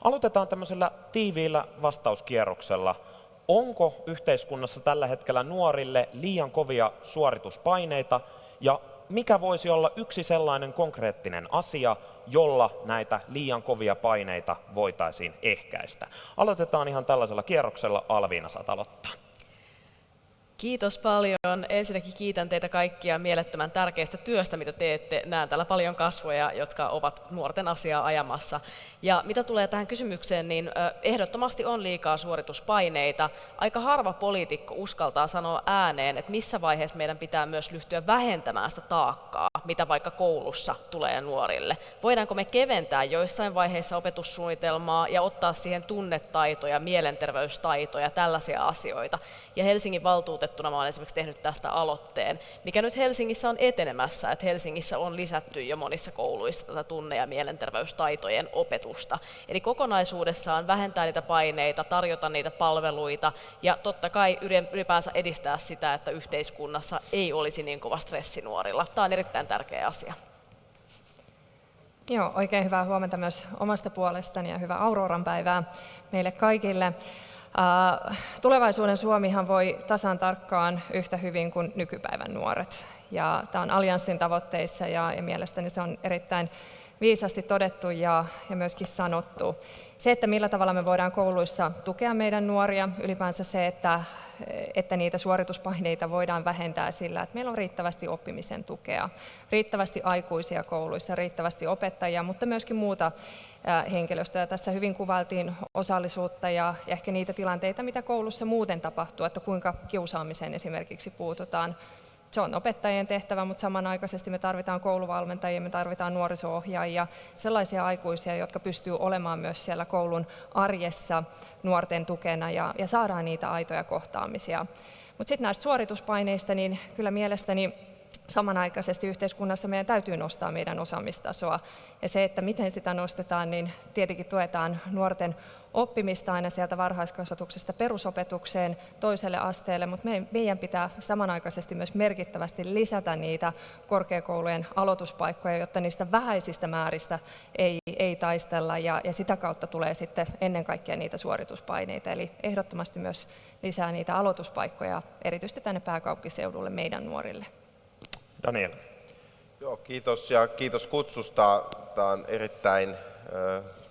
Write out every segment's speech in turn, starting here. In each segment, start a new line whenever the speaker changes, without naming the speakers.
Aloitetaan tämmöisellä tiiviillä vastauskierroksella. Onko yhteiskunnassa tällä hetkellä nuorille liian kovia suorituspaineita ja mikä voisi olla yksi sellainen konkreettinen asia, jolla näitä liian kovia paineita voitaisiin ehkäistä? Aloitetaan ihan tällaisella kierroksella. Alviina, saat aloittaa.
Kiitos paljon. Ensinnäkin kiitän teitä kaikkia mielettömän tärkeistä työstä, mitä teette. Näen täällä paljon kasvoja, jotka ovat nuorten asiaa ajamassa. Ja mitä tulee tähän kysymykseen, niin ehdottomasti on liikaa suorituspaineita. Aika harva poliitikko uskaltaa sanoa ääneen, että missä vaiheessa meidän pitää myös ryhtyä vähentämään sitä taakkaa, mitä vaikka koulussa tulee nuorille. Voidaanko me keventää joissain vaiheissa opetussuunnitelmaa ja ottaa siihen tunnetaitoja, mielenterveystaitoja, tällaisia asioita. Ja Helsingin valtuutettuna mä olen esimerkiksi tehnyt tästä aloitteen, mikä nyt Helsingissä on etenemässä, että Helsingissä on lisätty jo monissa kouluissa tätä tunne- ja mielenterveystaitojen opetusta. Eli kokonaisuudessaan vähentää niitä paineita, tarjota niitä palveluita ja totta kai ylipäänsä edistää sitä, että yhteiskunnassa ei olisi niin kova stressi nuorilla. Tämä on erittäin tärkeä asia.
Joo, oikein hyvää huomenta myös omasta puolestani ja hyvää Auroran päivää meille kaikille. Tulevaisuuden Suomihan voi tasan tarkkaan yhtä hyvin kuin nykypäivän nuoret. Ja tämä on Allianssin tavoitteissa ja mielestäni se on erittäin viisasti todettu ja myöskin sanottu. Se, että millä tavalla me voidaan kouluissa tukea meidän nuoria, ylipäänsä se, että niitä suorituspaineita voidaan vähentää sillä, että meillä on riittävästi oppimisen tukea, riittävästi aikuisia kouluissa, riittävästi opettajia, mutta myöskin muuta henkilöstöä. Tässä hyvin kuvailtiin osallisuutta ja ehkä niitä tilanteita, mitä koulussa muuten tapahtuu, että kuinka kiusaamiseen esimerkiksi puututaan. Se on opettajien tehtävä, mutta samanaikaisesti me tarvitaan kouluvalmentajia, me tarvitaan nuoriso-ohjaajia, sellaisia aikuisia, jotka pystyy olemaan myös siellä koulun arjessa nuorten tukena ja saadaan niitä aitoja kohtaamisia. Mutta sitten näistä suorituspaineista, niin kyllä mielestäni samanaikaisesti yhteiskunnassa meidän täytyy nostaa meidän osaamistasoa. Ja se, että miten sitä nostetaan, niin tietenkin tuetaan nuorten oppimista aina sieltä varhaiskasvatuksesta perusopetukseen toiselle asteelle, mutta meidän pitää samanaikaisesti myös merkittävästi lisätä niitä korkeakoulujen aloituspaikkoja, jotta niistä vähäisistä määristä ei taistella ja sitä kautta tulee sitten ennen kaikkea niitä suorituspaineita. Eli ehdottomasti myös lisää niitä aloituspaikkoja erityisesti tänne pääkaupunkiseudulle meidän nuorille.
Daniel.
Joo, kiitos ja kiitos kutsusta. Tämä on erittäin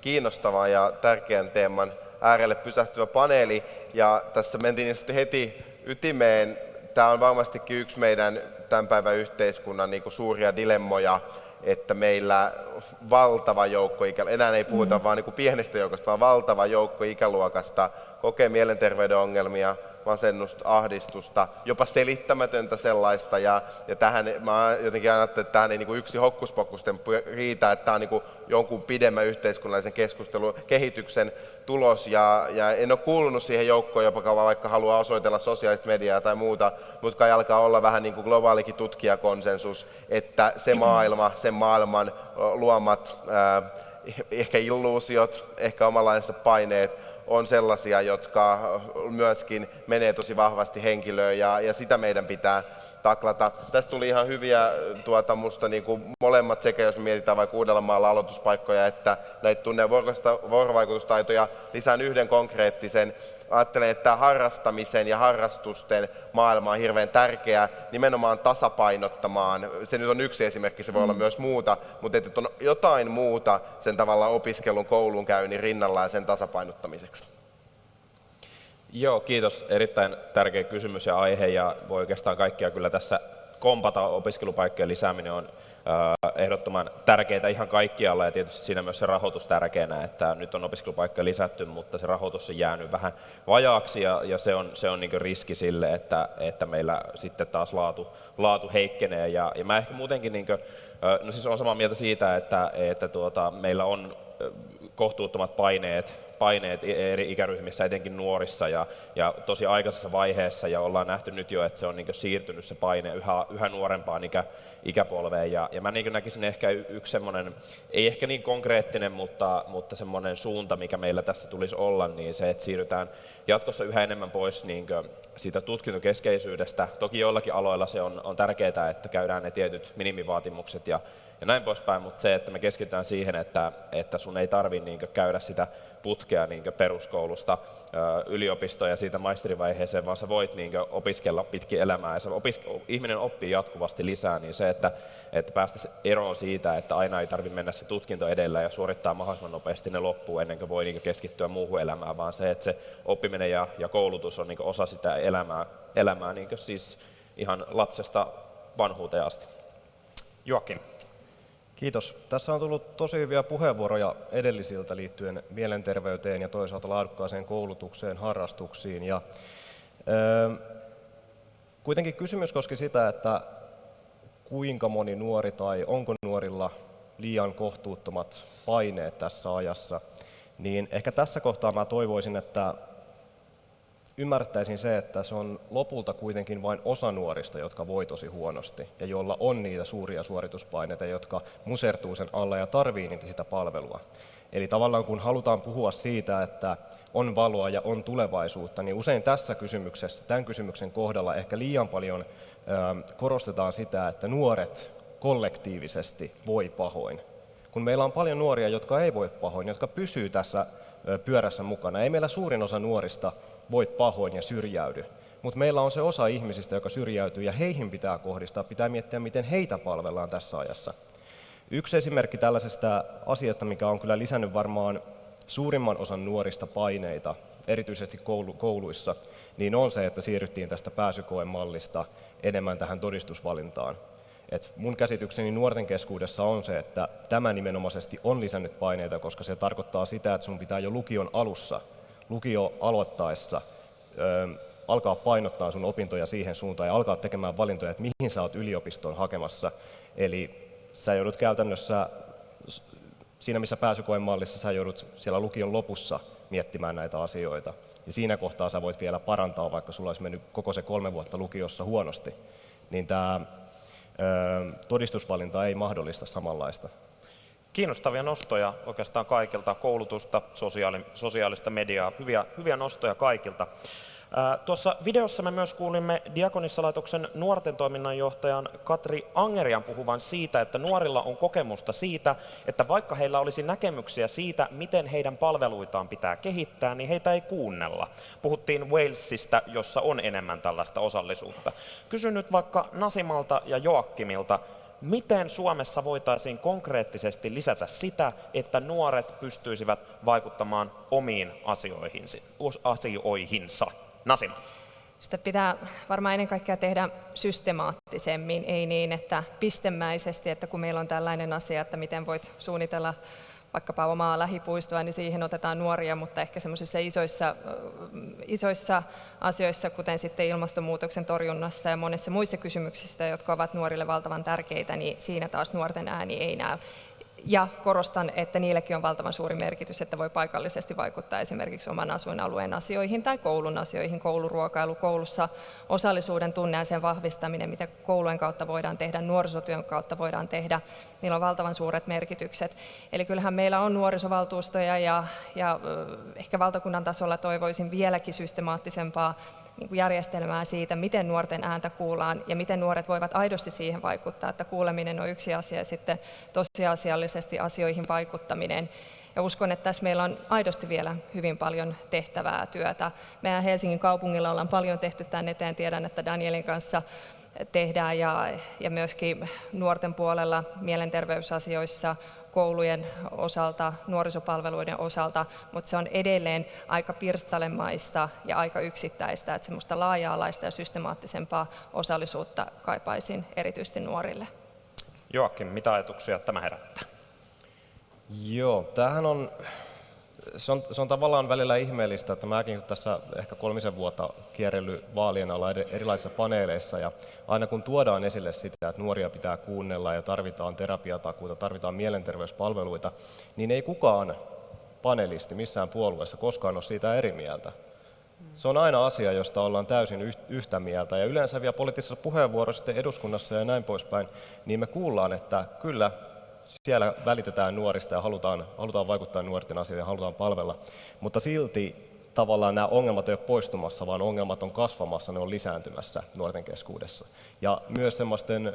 kiinnostava ja tärkeän teeman äärelle pysähtyvä paneeli. Ja tässä mentiin heti ytimeen. Tämä on varmastikin yksi meidän tämän päivän yhteiskunnan niin kuin suuria dilemmoja, että meillä valtava joukko, enää ei puhuta vaan niin kuin pienestä joukosta, vaan valtava joukko ikäluokasta kokee mielenterveyden ongelmia, masennusta, ahdistusta, jopa selittämätöntä sellaista. Ja tähän, mä jotenkin ajattelen, että tähän ei niin yksi hokkuspokkusten riitä, että tämä on niin jonkun pidemmän yhteiskunnallisen kehityksen tulos. Ja en ole kuulunut siihen joukkoon, joka vaikka haluaa osoitella sosiaalista mediaa tai muuta, mutta kai alkaa olla vähän niin kuin globaalikin tutkijakonsensus, että se maailma, sen maailman luomat ehkä illuusiot, ehkä omanlaisensa paineet, on sellaisia, jotka myöskin menee tosi vahvasti henkilöön ja sitä meidän pitää taklata. Tästä tuli ihan hyviä musta niin kuin molemmat sekä, jos mietitään vaikka Uudellamaalla aloituspaikkoja, että näitä tunne- ja vuorovaikutustaitoja. Lisään yhden konkreettisen. Ajattelen, että harrastamisen ja harrastusten maailma on hirveän tärkeä nimenomaan tasapainottamaan. Se nyt on yksi esimerkki, se voi olla myös muuta, mutta että on jotain muuta sen tavallaan opiskelun, koulunkäynnin rinnalla ja sen tasapainottamiseksi.
Joo, kiitos. Erittäin tärkeä kysymys ja aihe ja voi oikeastaan kaikkia kyllä tässä kompata. Opiskelupaikkojen lisääminen on ehdottoman tärkeää ihan kaikkialla ja tietysti siinä myös se rahoitus tärkeänä, että nyt on opiskelupaikkoja lisätty, mutta se rahoitus on jäänyt vähän vajaaksi ja se on niin kuin riski sille, että meillä sitten taas laatu heikkenee ja mä ehkä muutenkin niin kuin, no siis olen samaa mieltä siitä, että meillä on kohtuuttomat paineet eri ikäryhmissä, etenkin nuorissa ja tosi aikaisessa vaiheessa ja ollaan nähty nyt jo, että se on niin kuin siirtynyt se paine yhä nuorempaan ikäpolveen ja mä niin kuin näkisin ehkä yksi semmoinen, ei ehkä niin konkreettinen, mutta semmoinen suunta, mikä meillä tässä tulisi olla, niin se, että siirrytään jatkossa yhä enemmän pois niin kuin siitä tutkintokeskeisyydestä. Toki joillakin aloilla se on tärkeää, että käydään ne tietyt minimivaatimukset ja ja näin poispäin, mutta se, että me keskitytään siihen, että sun ei tarvitse niin käydä sitä putkea niin peruskoulusta yliopistoon ja siitä maisterivaiheeseen, vaan sä voit niin opiskella pitkin elämää ja ihminen oppii jatkuvasti lisää, niin se, että päästä eroon siitä, että aina ei tarvitse mennä se tutkinto edellä ja suorittaa mahdollisimman nopeasti ne loppuun ennen kuin voi niin keskittyä muuhun elämään, vaan se, että se oppiminen ja koulutus on niin osa sitä elämää niin siis ihan lapsesta vanhuuteen asti.
Joakim.
Kiitos. Tässä on tullut tosi hyviä puheenvuoroja edellisiltä liittyen mielenterveyteen ja toisaalta laadukkaaseen koulutukseen, harrastuksiin. Kuitenkin kysymys koski sitä, että kuinka moni nuori tai onko nuorilla liian kohtuuttomat paineet tässä ajassa. Niin ehkä tässä kohtaa mä toivoisin, että ymmärtäisin se, että se on lopulta kuitenkin vain osa nuorista, jotka voi tosi huonosti ja joilla on niitä suuria suorituspaineita, jotka musertuu sen alla ja tarvii niitä sitä palvelua. Eli tavallaan kun halutaan puhua siitä, että on valoa ja on tulevaisuutta, niin usein tässä kysymyksessä, tämän kysymyksen kohdalla ehkä liian paljon korostetaan sitä, että nuoret kollektiivisesti voi pahoin. Kun meillä on paljon nuoria, jotka ei voi pahoin, jotka pysyy tässä pyörässä mukana. Ei meillä suurin osa nuorista voi pahoin ja syrjäydy, mutta meillä on se osa ihmisistä, joka syrjäytyy ja heihin pitää kohdistaa, pitää miettiä, miten heitä palvellaan tässä ajassa. Yksi esimerkki tällaisesta asiasta, mikä on kyllä lisännyt varmaan suurimman osan nuorista paineita, erityisesti kouluissa, niin on se, että siirryttiin tästä pääsykoemallista enemmän tähän todistusvalintaan. Et mun käsitykseni nuorten keskuudessa on se, että tämä nimenomaisesti on lisännyt paineita, koska se tarkoittaa sitä, että sun pitää jo lukion alussa, lukio aloittaessa, alkaa painottaa sun opintoja siihen suuntaan ja alkaa tekemään valintoja, että mihin sä oot yliopistoon hakemassa. Eli sä joudut käytännössä, siinä missä pääsykoemallissa sä joudut siellä lukion lopussa miettimään näitä asioita. Ja siinä kohtaa sä voit vielä parantaa, vaikka sulla olisi mennyt koko se 3 vuotta lukiossa huonosti. Niin tämä todistusvalinta ei mahdollista samanlaista.
Kiinnostavia nostoja oikeastaan kaikilta, koulutusta, sosiaalista mediaa, hyviä nostoja kaikilta. Tuossa videossa me myös kuulimme Diakonissalaitoksen nuorten toiminnanjohtajan Katri Angerian puhuvan siitä, että nuorilla on kokemusta siitä, että vaikka heillä olisi näkemyksiä siitä, miten heidän palveluitaan pitää kehittää, niin heitä ei kuunnella. Puhuttiin Walesista, jossa on enemmän tällaista osallisuutta. Kysyn nyt vaikka Nasimalta ja Joakimilta, miten Suomessa voitaisiin konkreettisesti lisätä sitä, että nuoret pystyisivät vaikuttamaan omiin asioihinsa? Nasim.
Sitä pitää varmaan ennen kaikkea tehdä systemaattisemmin, ei niin, että pistemäisesti, että kun meillä on tällainen asia, että miten voit suunnitella vaikkapa omaa lähipuistoa, niin siihen otetaan nuoria, mutta ehkä semmoisissa isoissa asioissa, kuten sitten ilmastonmuutoksen torjunnassa ja monissa muissa kysymyksissä, jotka ovat nuorille valtavan tärkeitä, niin siinä taas nuorten ääni ei näy. Ja korostan, että niilläkin on valtavan suuri merkitys, että voi paikallisesti vaikuttaa esimerkiksi oman asuinalueen asioihin tai koulun asioihin, kouluruokailu, koulussa osallisuuden tunne ja sen vahvistaminen, mitä koulujen kautta voidaan tehdä, nuorisotyön kautta voidaan tehdä, niillä on valtavan suuret merkitykset. Eli kyllähän meillä on nuorisovaltuustoja ja ehkä valtakunnan tasolla toivoisin vieläkin systemaattisempaa järjestelmää siitä, miten nuorten ääntä kuullaan ja miten nuoret voivat aidosti siihen vaikuttaa, että kuuleminen on yksi asia ja sitten tosiasiallisesti asioihin vaikuttaminen. Ja uskon, että tässä meillä on aidosti vielä hyvin paljon tehtävää työtä. Meidän Helsingin kaupungilla ollaan paljon tehty tämän eteen, tiedän, että Danielin kanssa tehdään ja myöskin nuorten puolella mielenterveysasioissa, koulujen osalta, nuorisopalveluiden osalta, mutta se on edelleen aika pirstalemaista ja aika yksittäistä, että semmoista laaja-alaista ja systemaattisempaa osallisuutta kaipaisin erityisesti nuorille.
Joakim, mitä ajatuksia tämä herättää?
Joo, tämähän on, se on tavallaan välillä ihmeellistä, että mäkin tässä ehkä 3 vuotta kierrellyt vaalien alla erilaisissa paneeleissa ja aina kun tuodaan esille sitä, että nuoria pitää kuunnella ja tarvitaan terapiatakuuta, tarvitaan mielenterveyspalveluita, niin ei kukaan panelisti missään puolueessa koskaan ole siitä eri mieltä. Se on aina asia, josta ollaan täysin yhtä mieltä ja yleensä vielä poliittisessa puheenvuorossa eduskunnassa ja näin poispäin, niin me kuullaan, että kyllä siellä välitetään nuorista ja halutaan vaikuttaa nuorten asioihin ja halutaan palvella, mutta silti tavallaan nämä ongelmat ei ole poistumassa, vaan ongelmat on kasvamassa, ne on lisääntymässä nuorten keskuudessa. Ja myös semmoisten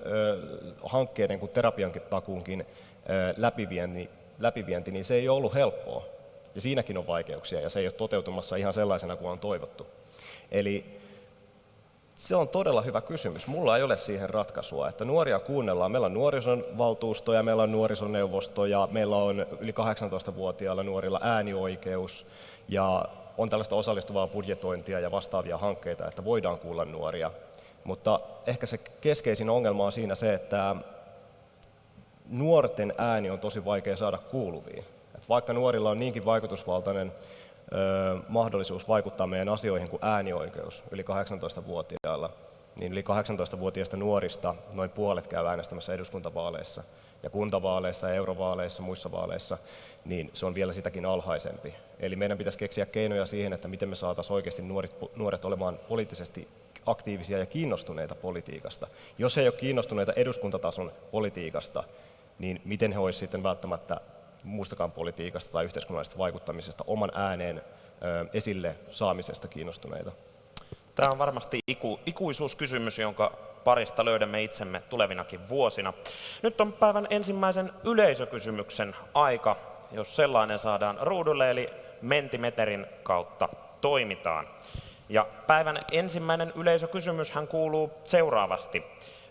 hankkeiden kuin terapiankin takuunkin läpivienti, niin se ei ole ollut helppoa. Ja siinäkin on vaikeuksia, ja se ei ole toteutumassa ihan sellaisena kuin on toivottu. Eli se on todella hyvä kysymys. Mulla ei ole siihen ratkaisua, että nuoria kuunnellaan. Meillä on nuorisonvaltuustoja, meillä on nuorisoneuvostoja, meillä on yli 18-vuotiailla nuorilla äänioikeus, ja on tällaista osallistuvaa budjetointia ja vastaavia hankkeita, että voidaan kuulla nuoria. Mutta ehkä se keskeisin ongelma on siinä se, että nuorten ääni on tosi vaikea saada kuuluviin. Et vaikka nuorilla on niinkin vaikutusvaltainen mahdollisuus vaikuttaa meidän asioihin kuin äänioikeus yli 18-vuotiailla, niin yli 18-vuotiaista nuorista noin puolet käy äänestämässä eduskuntavaaleissa. Ja kuntavaaleissa, eurovaaleissa, muissa vaaleissa, niin se on vielä sitäkin alhaisempi. Eli meidän pitäisi keksiä keinoja siihen, että miten me saataisiin oikeasti nuoret olemaan poliittisesti aktiivisia ja kiinnostuneita politiikasta. Jos he ei ole kiinnostuneita eduskuntatason politiikasta, niin miten he olisivat sitten välttämättä muustakaan politiikasta tai yhteiskunnallisesta vaikuttamisesta, oman ääneen esille saamisesta kiinnostuneita?
Tämä on varmasti ikuisuuskysymys, jonka parista löydämme itsemme tulevinakin vuosina. Nyt on päivän ensimmäisen yleisökysymyksen aika, jos sellainen saadaan ruudulle, eli Mentimeterin kautta toimitaan. Ja päivän ensimmäinen yleisökysymyshän kuuluu seuraavasti.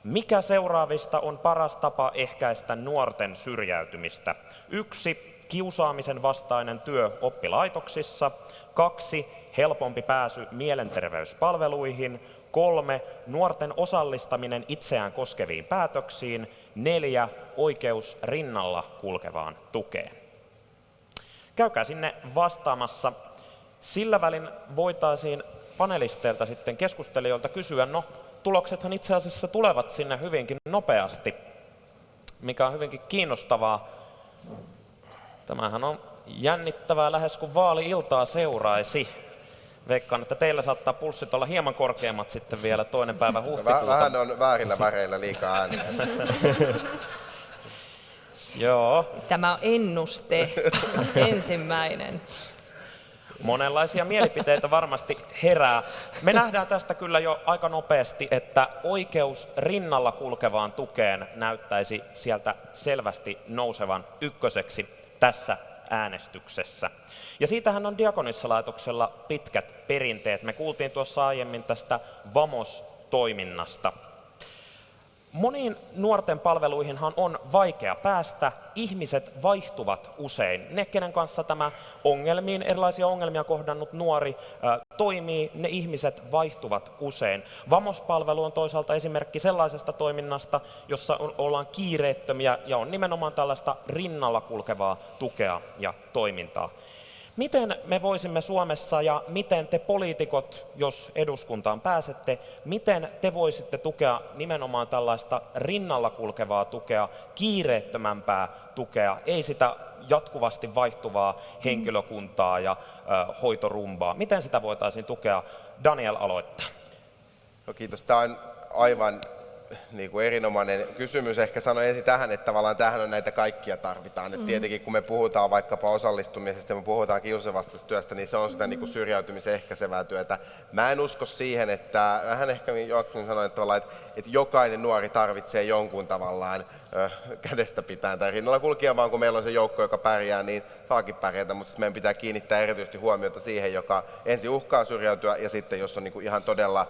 Mikä seuraavista on paras tapa ehkäistä nuorten syrjäytymistä? 1. Kiusaamisen vastainen työ oppilaitoksissa. 2. Helpompi pääsy mielenterveyspalveluihin. 3. Nuorten osallistaminen itseään koskeviin päätöksiin. 4. Oikeus rinnalla kulkevaan tukeen. Käykää sinne vastaamassa. Sillä välin voitaisiin panelisteilta sitten keskustelijoilta kysyä, tuloksethan itse asiassa tulevat sinne hyvinkin nopeasti, mikä on hyvinkin kiinnostavaa. Tämähän on jännittävää lähes kuin vaali-iltaa seuraisi. Veikkaan, että teillä saattaa pulssit olla hieman korkeammat sitten vielä 2. päivä huhtikuuta.
Vähän on väärillä väreillä liikaa ääniä.
Joo.
Tämä on ennuste, ensimmäinen.
Monenlaisia mielipiteitä varmasti herää. Me nähdään tästä kyllä jo aika nopeasti, että oikeus rinnalla kulkevaan tukeen näyttäisi sieltä selvästi nousevan ykköseksi tässä äänestyksessä. Ja siitähän on Diakonissalaitoksella pitkät perinteet. Me kuultiin tuossa aiemmin tästä VAMOS-toiminnasta. Moniin nuorten palveluihinhan on vaikea päästä. Ihmiset vaihtuvat usein. Ne, kenen kanssa tämä erilaisia ongelmia kohdannut nuori toimii, ne ihmiset vaihtuvat usein. VAMOS-palvelu on toisaalta esimerkki sellaisesta toiminnasta, jossa ollaan kiireettömiä ja on nimenomaan tällaista rinnalla kulkevaa tukea ja toimintaa. Miten me voisimme Suomessa ja miten te poliitikot, jos eduskuntaan pääsette, miten te voisitte tukea nimenomaan tällaista rinnalla kulkevaa tukea, kiireettömämpää tukea, ei sitä jatkuvasti vaihtuvaa henkilökuntaa ja hoitorumbaa. Miten sitä voitaisiin tukea? Daniel aloittaa.
No kiitos. Tämä on aivan erinomainen kysymys. Ehkä sanon ensin tähän, että tavallaan tähän on näitä kaikkia tarvitaan. Et tietenkin kun me puhutaan vaikkapa osallistumisesta ja me puhutaan kiusavastaisesta työstä, niin se on sitä syrjäytymisen ehkäisevää työtä. Mä en usko siihen, että vähän ehkä Joakim sanoi, että jokainen nuori tarvitsee jonkun tavallaan kädestä pitää tai rinnalla kulkija, vaan kun meillä on se joukko, joka pärjää, niin saakin pärjätä, mutta meidän pitää kiinnittää erityisesti huomiota siihen, joka ensin uhkaa syrjäytyä ja sitten jos on ihan todella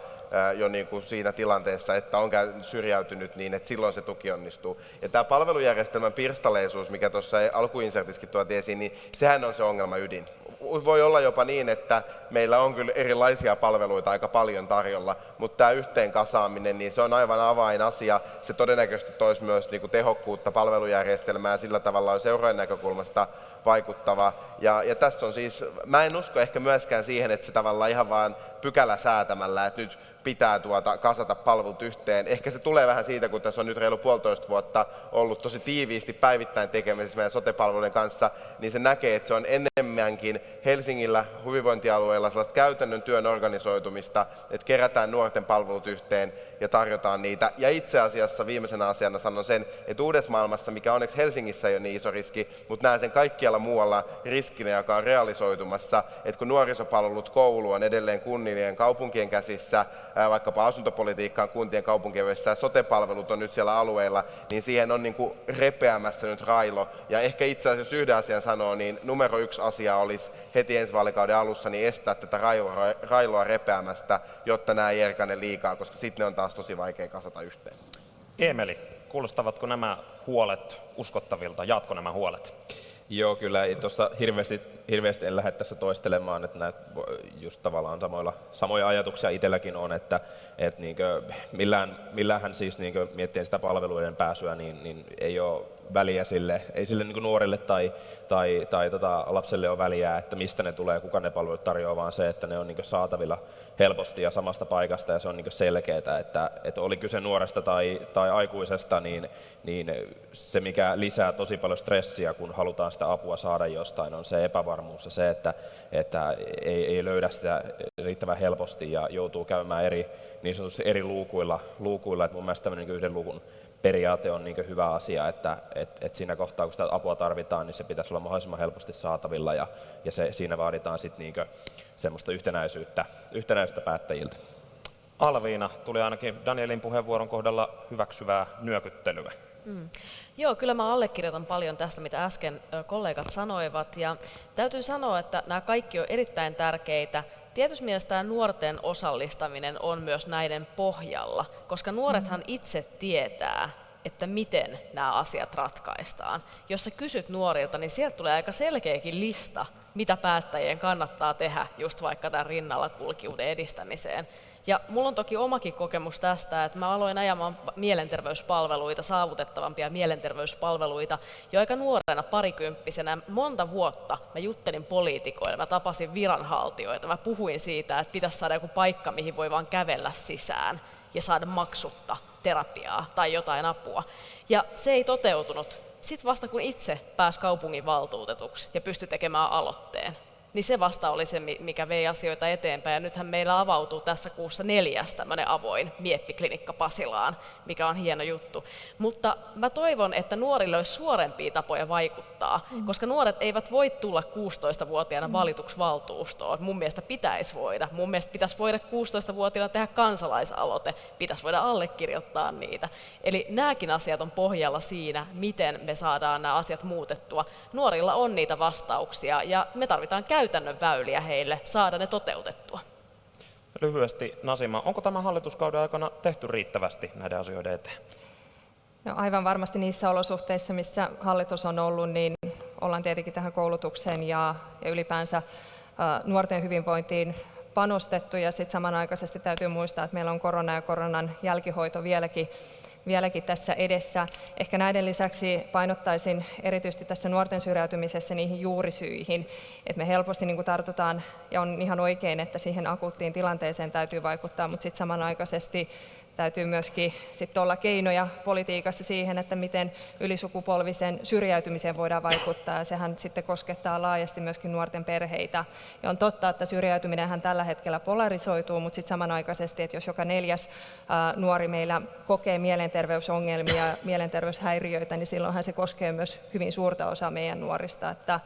jo siinä tilanteessa, että on syrjäytynyt, niin että silloin se tuki onnistuu. Ja tämä palvelujärjestelmän pirstaleisuus, mikä tuossa alkuinsertiskin tuotiin esiin, niin sehän on se ongelma ydin. Voi olla jopa niin, että meillä on kyllä erilaisia palveluita aika paljon tarjolla, mutta tämä yhteen kasaaminen, niin se on aivan avainasia. Se todennäköisesti toisi myös tehokkuutta palvelujärjestelmää, sillä tavalla on seurojen näkökulmasta vaikuttava. Ja tässä on siis, mä en usko ehkä myöskään siihen, että se tavallaan ihan vaan pykälä säätämällä, että nyt pitää kasata palvelut yhteen. Ehkä se tulee vähän siitä, kun tässä on nyt reilu 1,5 vuotta ollut tosi tiiviisti päivittäin tekemisissä meidän sote-palveluiden kanssa, niin se näkee, että se on enemmänkin Helsingillä hyvinvointialueella sellaista käytännön työn organisoitumista, että kerätään nuorten palvelut yhteen ja tarjotaan niitä. Ja itse asiassa viimeisenä asiana sanon sen, että uudessa maailmassa, mikä onneksi Helsingissä ei ole niin iso riski, mutta näen sen kaikkialla muualla riskinä, joka on realisoitumassa, että kun nuorisopalvelut, koulu on edelleen kunnien kaupunkien käsissä, vaikkapa asuntopolitiikka on kuntien kaupunkien käsissä ja sote-palvelut on nyt siellä alueilla, niin siihen on niin kuin repeämässä nyt railo. Ja ehkä itse asiassa, jos yhden asian sanoo, niin numero 1 asia olisi heti ensi vaalikauden alussa niin estää tätä railoa repeämästä, jotta nämä ei erkane liikaa, koska sitten ne on taas tosi vaikea kasata yhteen.
Eemeli, kuulostavatko nämä huolet uskottavilta? Jaatko nämä huolet?
Joo, kyllä tuossa hirveästi en lähde tässä toistelemaan, että näitä just tavallaan samoja ajatuksia itselläkin on, että millähän siis miettien sitä palveluiden pääsyä, niin ei ole väliä ei sille niin nuorille tai lapselle ole väliä, että mistä ne tulee, kuka ne palvelut tarjoaa, vaan se, että ne on saatavilla helposti ja samasta paikasta ja se on selkeää, että oli kyse nuoresta tai aikuisesta, niin se mikä lisää tosi paljon stressiä, kun halutaan sitä apua saada jostain, on se epävarmuus ja se, että ei löydä sitä riittävän helposti ja joutuu käymään niin sanotusti eri luukuilla. Että mun mielestä tämmöinen yhden luukun periaate on hyvä asia, että siinä kohtaa, kun sitä apua tarvitaan, niin se pitäisi olla mahdollisimman helposti saatavilla ja siinä vaaditaan sitten semmoista yhtenäisyyttä päättäjiltä.
Alviina, tuli ainakin Danielin puheenvuoron kohdalla hyväksyvää nyökyttelyä.
Joo, kyllä mä allekirjoitan paljon tästä, mitä äsken kollegat sanoivat, ja täytyy sanoa, että nämä kaikki on erittäin tärkeitä. Tietysti mielessä tämä nuorten osallistaminen on myös näiden pohjalla, koska nuorethan itse tietää, että miten nämä asiat ratkaistaan. Jos sä kysyt nuorilta, niin sieltä tulee aika selkeäkin lista, mitä päättäjien kannattaa tehdä just vaikka tämän rinnalla kulkijuuden edistämiseen. Ja mulla on toki omakin kokemus tästä, että mä aloin ajamaan mielenterveyspalveluita, saavutettavampia mielenterveyspalveluita jo aika nuorena, parikymppisenä. Monta vuotta mä juttelin poliitikoille, mä tapasin viranhaltijoita, mä puhuin siitä, että pitäisi saada joku paikka, mihin voi vaan kävellä sisään ja saada maksutta terapiaa tai jotain apua. Ja se ei toteutunut. Sitten vasta kun itse pääsi kaupunginvaltuutetuksi ja pystyi tekemään aloitteen, niin se vasta oli se, mikä vei asioita eteenpäin. Ja nythän meillä avautuu tässä kuussa 4. tämmöinen avoin mieppiklinikka Pasilaan, mikä on hieno juttu. Mutta mä toivon, että nuorille olisi suorempia tapoja vaikuttaa, koska nuoret eivät voi tulla 16-vuotiaana valituksi valtuustoon. Mun mielestä pitäisi voida. Mun mielestä pitäisi voida 16-vuotiaana tehdä kansalaisaloite, pitäisi voida allekirjoittaa niitä. Eli nämäkin asiat on pohjalla siinä, miten me saadaan nämä asiat muutettua. Nuorilla on niitä vastauksia ja me tarvitaan käytännön väyliä heille saada ne toteutettua.
Lyhyesti Nasima, onko tämän hallituskauden aikana tehty riittävästi näiden asioiden eteen?
No aivan varmasti niissä olosuhteissa, missä hallitus on ollut, niin ollaan tietenkin tähän koulutukseen ja ylipäänsä nuorten hyvinvointiin panostettu. Ja sitten samanaikaisesti täytyy muistaa, että meillä on korona ja koronan jälkihoito vieläkin tässä edessä. Ehkä näiden lisäksi painottaisin erityisesti tässä nuorten syrjäytymisessä niihin juurisyihin, että me helposti niin kuin tartutaan, ja on ihan oikein, että siihen akuuttiin tilanteeseen täytyy vaikuttaa, mutta sitten samanaikaisesti täytyy myöskin sitten olla keinoja politiikassa siihen, että miten ylisukupolvisen syrjäytymiseen voidaan vaikuttaa, ja sehän sitten koskettaa laajasti myöskin nuorten perheitä. Ja on totta, että syrjäytyminenhän tällä hetkellä polarisoituu, mutta sitten samanaikaisesti, että jos joka 4. nuori meillä kokee mielenterveysongelmia ja mielenterveyshäiriöitä, niin silloinhan se koskee myös hyvin suurta osaa meidän nuorista, että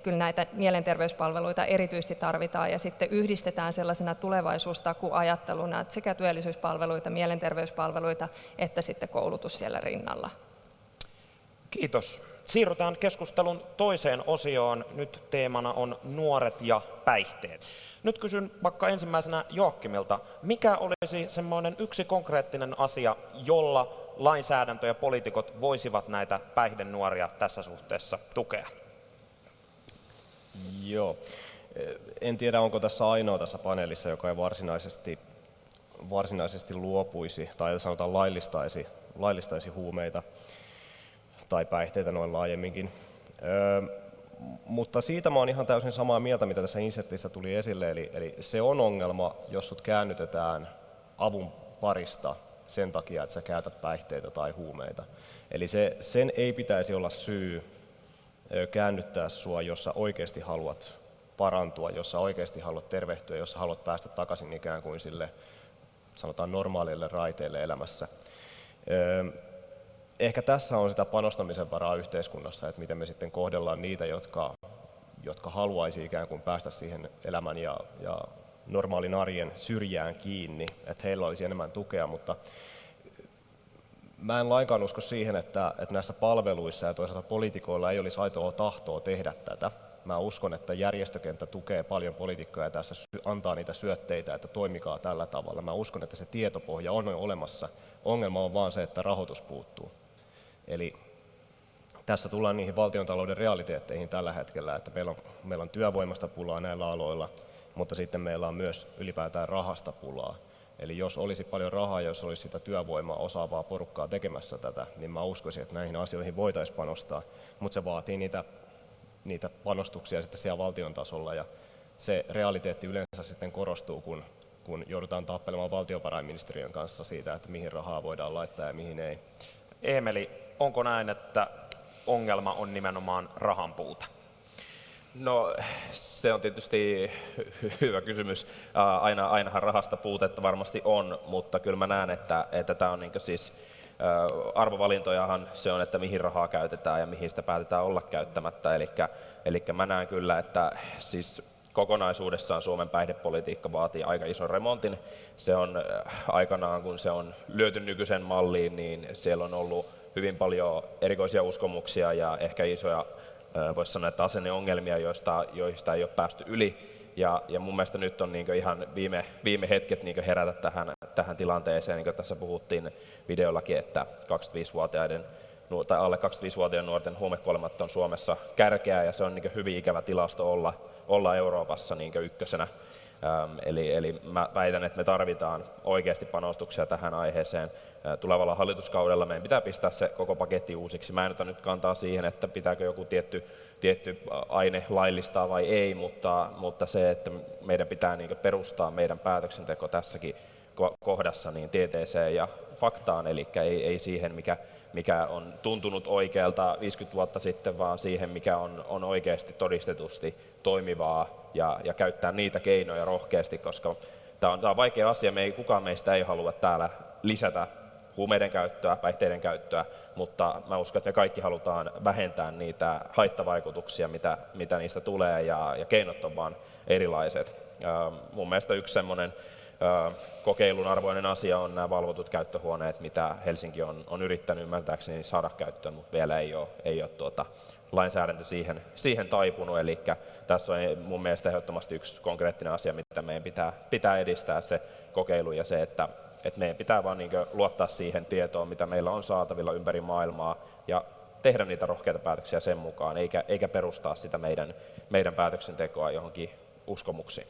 kyllä näitä mielenterveyspalveluita erityisesti tarvitaan ja sitten yhdistetään sellaisena tulevaisuustakuajatteluna, että sekä työllisyyspalveluita, mielenterveyspalveluita että sitten koulutus siellä rinnalla.
Kiitos. Siirrytään keskustelun toiseen osioon. Nyt teemana on nuoret ja päihteet. Nyt kysyn vaikka ensimmäisenä Joakimilta, mikä olisi semmoinen yksi konkreettinen asia, jolla lainsäädäntö ja poliitikot voisivat näitä päihdenuoria tässä suhteessa tukea?
Joo. En tiedä, onko tässä ainoa tässä paneelissa, joka ei varsinaisesti luopuisi tai sanotaan laillistaisi huumeita tai päihteitä noin laajemminkin. Mutta siitä mä oon ihan täysin samaa mieltä, mitä tässä insertissä tuli esille. Eli se on ongelma, jos sut käännytetään avun parista sen takia, että sä käytät päihteitä tai huumeita. Eli sen ei pitäisi olla syy käännyttää sua, jos sä oikeasti haluat parantua, jos sä oikeasti haluat tervehtyä, jos sä haluat päästä takaisin ikään kuin sille, sanotaan, normaalille raiteille elämässä. Ehkä tässä on sitä panostamisen varaa yhteiskunnassa, että miten me sitten kohdellaan niitä, jotka haluaisi ikään kuin päästä siihen elämän ja normaalin arjen syrjään kiinni, että heillä olisi enemmän tukea, mutta mä en lainkaan usko siihen, että näissä palveluissa ja toisaalta poliitikoilla ei olisi aitoa tahtoa tehdä tätä. Mä uskon, että järjestökenttä tukee paljon poliitikkoja ja tässä antaa niitä syötteitä, että toimikaa tällä tavalla. Mä uskon, että se tietopohja on olemassa. Ongelma on vaan se, että rahoitus puuttuu. Eli tässä tullaan niihin valtiontalouden realiteetteihin tällä hetkellä, että meillä on työvoimasta pulaa näillä aloilla, mutta sitten meillä on myös ylipäätään rahasta pulaa. Eli jos olisi paljon rahaa, jos olisi sitä työvoimaa, osaavaa porukkaa tekemässä tätä, niin mä uskoisin, että näihin asioihin voitaisiin panostaa, mutta se vaatii niitä panostuksia sitten siellä valtion tasolla, ja se realiteetti yleensä sitten korostuu, kun joudutaan tappelemaan valtiovarainministeriön kanssa siitä, että mihin rahaa voidaan laittaa ja mihin ei.
Eemeli, onko näin, että ongelma on nimenomaan rahan puute?
No se on tietysti hyvä kysymys. Ainahan rahasta puutetta varmasti on, mutta kyllä mä näen, että tämä on niinku siis arvovalintojahan se on, että mihin rahaa käytetään ja mihin sitä päätetään olla käyttämättä. Eli mä näen kyllä, että siis kokonaisuudessaan Suomen päihdepolitiikka vaatii aika ison remontin. Se on aikanaan, kun se on lyöty nykyisen malliin, niin siellä on ollut hyvin paljon erikoisia uskomuksia ja ehkä isoja, voisi sanoa, että asenneongelmia, joista ei ole päästy yli. Ja mun mielestä nyt on niin ihan viime hetket niin herätä tähän tilanteeseen, niin kuin tässä puhuttiin videollakin, että 25-vuotiaiden tai alle 25-vuotiaiden nuorten huumekuolemat on Suomessa kärkeä, ja se on niin hyvin ikävä tilasto olla Euroopassa niin ykkösenä. Eli mä väitän, että me tarvitaan oikeasti panostuksia tähän aiheeseen. Tulevalla hallituskaudella meidän pitää pistää se koko paketti uusiksi. Mä en ota nyt kantaa siihen, että pitääkö joku tietty aine laillistaa vai ei, mutta se, että meidän pitää niin perustaa meidän päätöksenteko tässäkin kohdassa niin tieteeseen ja faktaan, eli ei siihen, mikä on tuntunut oikealta 50 vuotta sitten, vaan siihen, mikä on oikeasti todistetusti toimivaa ja käyttää niitä keinoja rohkeasti, koska tämä on vaikea asia. Kukaan meistä ei halua täällä lisätä huumeiden käyttöä, päihteiden käyttöä, mutta mä uskon, että me kaikki halutaan vähentää niitä haittavaikutuksia, mitä niistä tulee, ja keinot on vaan erilaiset. Mun mielestä yksi semmoinen kokeilun arvoinen asia on nämä valvotut käyttöhuoneet, mitä Helsinki on yrittänyt ymmärtääkseni saada käyttöön, mutta vielä ei ole lainsäädäntö siihen taipunut. Eli tässä on mun mielestä ehdottomasti yksi konkreettinen asia, mitä meidän pitää edistää, se kokeilu ja se, että meidän pitää vaan niin luottaa siihen tietoon, mitä meillä on saatavilla ympäri maailmaa, ja tehdä niitä rohkeita päätöksiä sen mukaan, eikä perustaa sitä meidän päätöksentekoa johonkin uskomuksiin.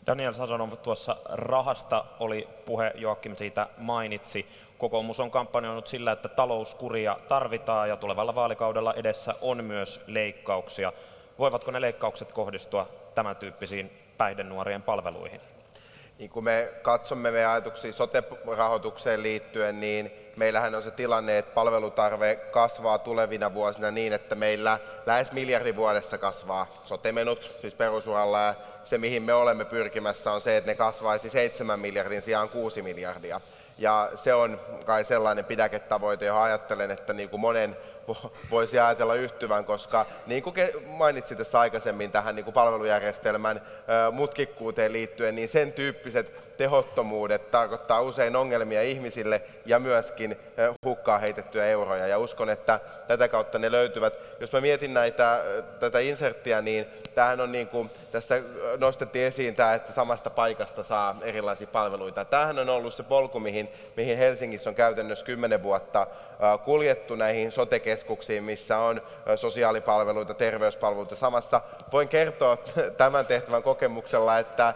Daniel Sazonov, tuossa rahasta oli puhe, Joakim siitä mainitsi. Kokoomus on kampanjoinut sillä, että talouskuria tarvitaan ja tulevalla vaalikaudella edessä on myös leikkauksia. Voivatko ne leikkaukset kohdistua tämän tyyppisiin päihdenuorien palveluihin?
Niin kun me katsomme meidän ajatuksia sote-rahoitukseen liittyen, niin meillähän on se tilanne, että palvelutarve kasvaa tulevina vuosina niin, että meillä lähes miljardi vuodessa kasvaa sote-menut, siis perusuralla, ja se mihin me olemme pyrkimässä on se, että ne kasvaisi 7 miljardin sijaan 6 miljardia. Ja se on kai sellainen pidäketavoite, johon ajattelen, että niin kuin monen voisi ajatella yhtyvän, koska niin kuin mainitsin tässä aikaisemmin tähän niin kuin palvelujärjestelmän mutkikkuuteen liittyen, niin sen tyyppiset tehottomuudet tarkoittaa usein ongelmia ihmisille ja myöskin hukkaan heitettyjä euroja. Ja uskon, että tätä kautta ne löytyvät. Jos mä mietin tätä inserttiä, niin tämähän on niin kuin, tässä nostettiin esiin tämä, että samasta paikasta saa erilaisia palveluita. Tämähän on ollut se polku, mihin Helsingissä on käytännössä 10 vuotta kuljettu näihin sote-keskuksiin, missä on sosiaalipalveluita, terveyspalveluita samassa. Voin kertoa tämän tehtävän kokemuksella, että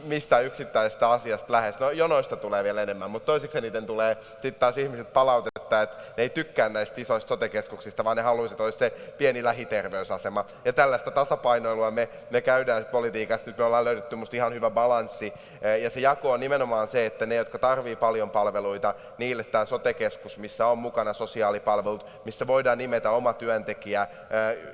mistä yksittäisestä asiasta lähes. No jonoista tulee vielä enemmän, mutta toiseksi eniten tulee sitten taas ihmiset palautetta, että ne ei tykkää näistä isoista sote-keskuksista, vaan ne haluaisivat, että olisi se pieni lähiterveysasema. Ja tällaista tasapainoilua me käydään sitten politiikassa. Nyt me ollaan löydetty musta ihan hyvä balanssi. Ja se jako on nimenomaan se, että ne, jotka tarvii paljon palveluita, niille tämä sote-keskus, missä on mukana sosiaalipalvelut, missä voidaan nimetä oma työntekijä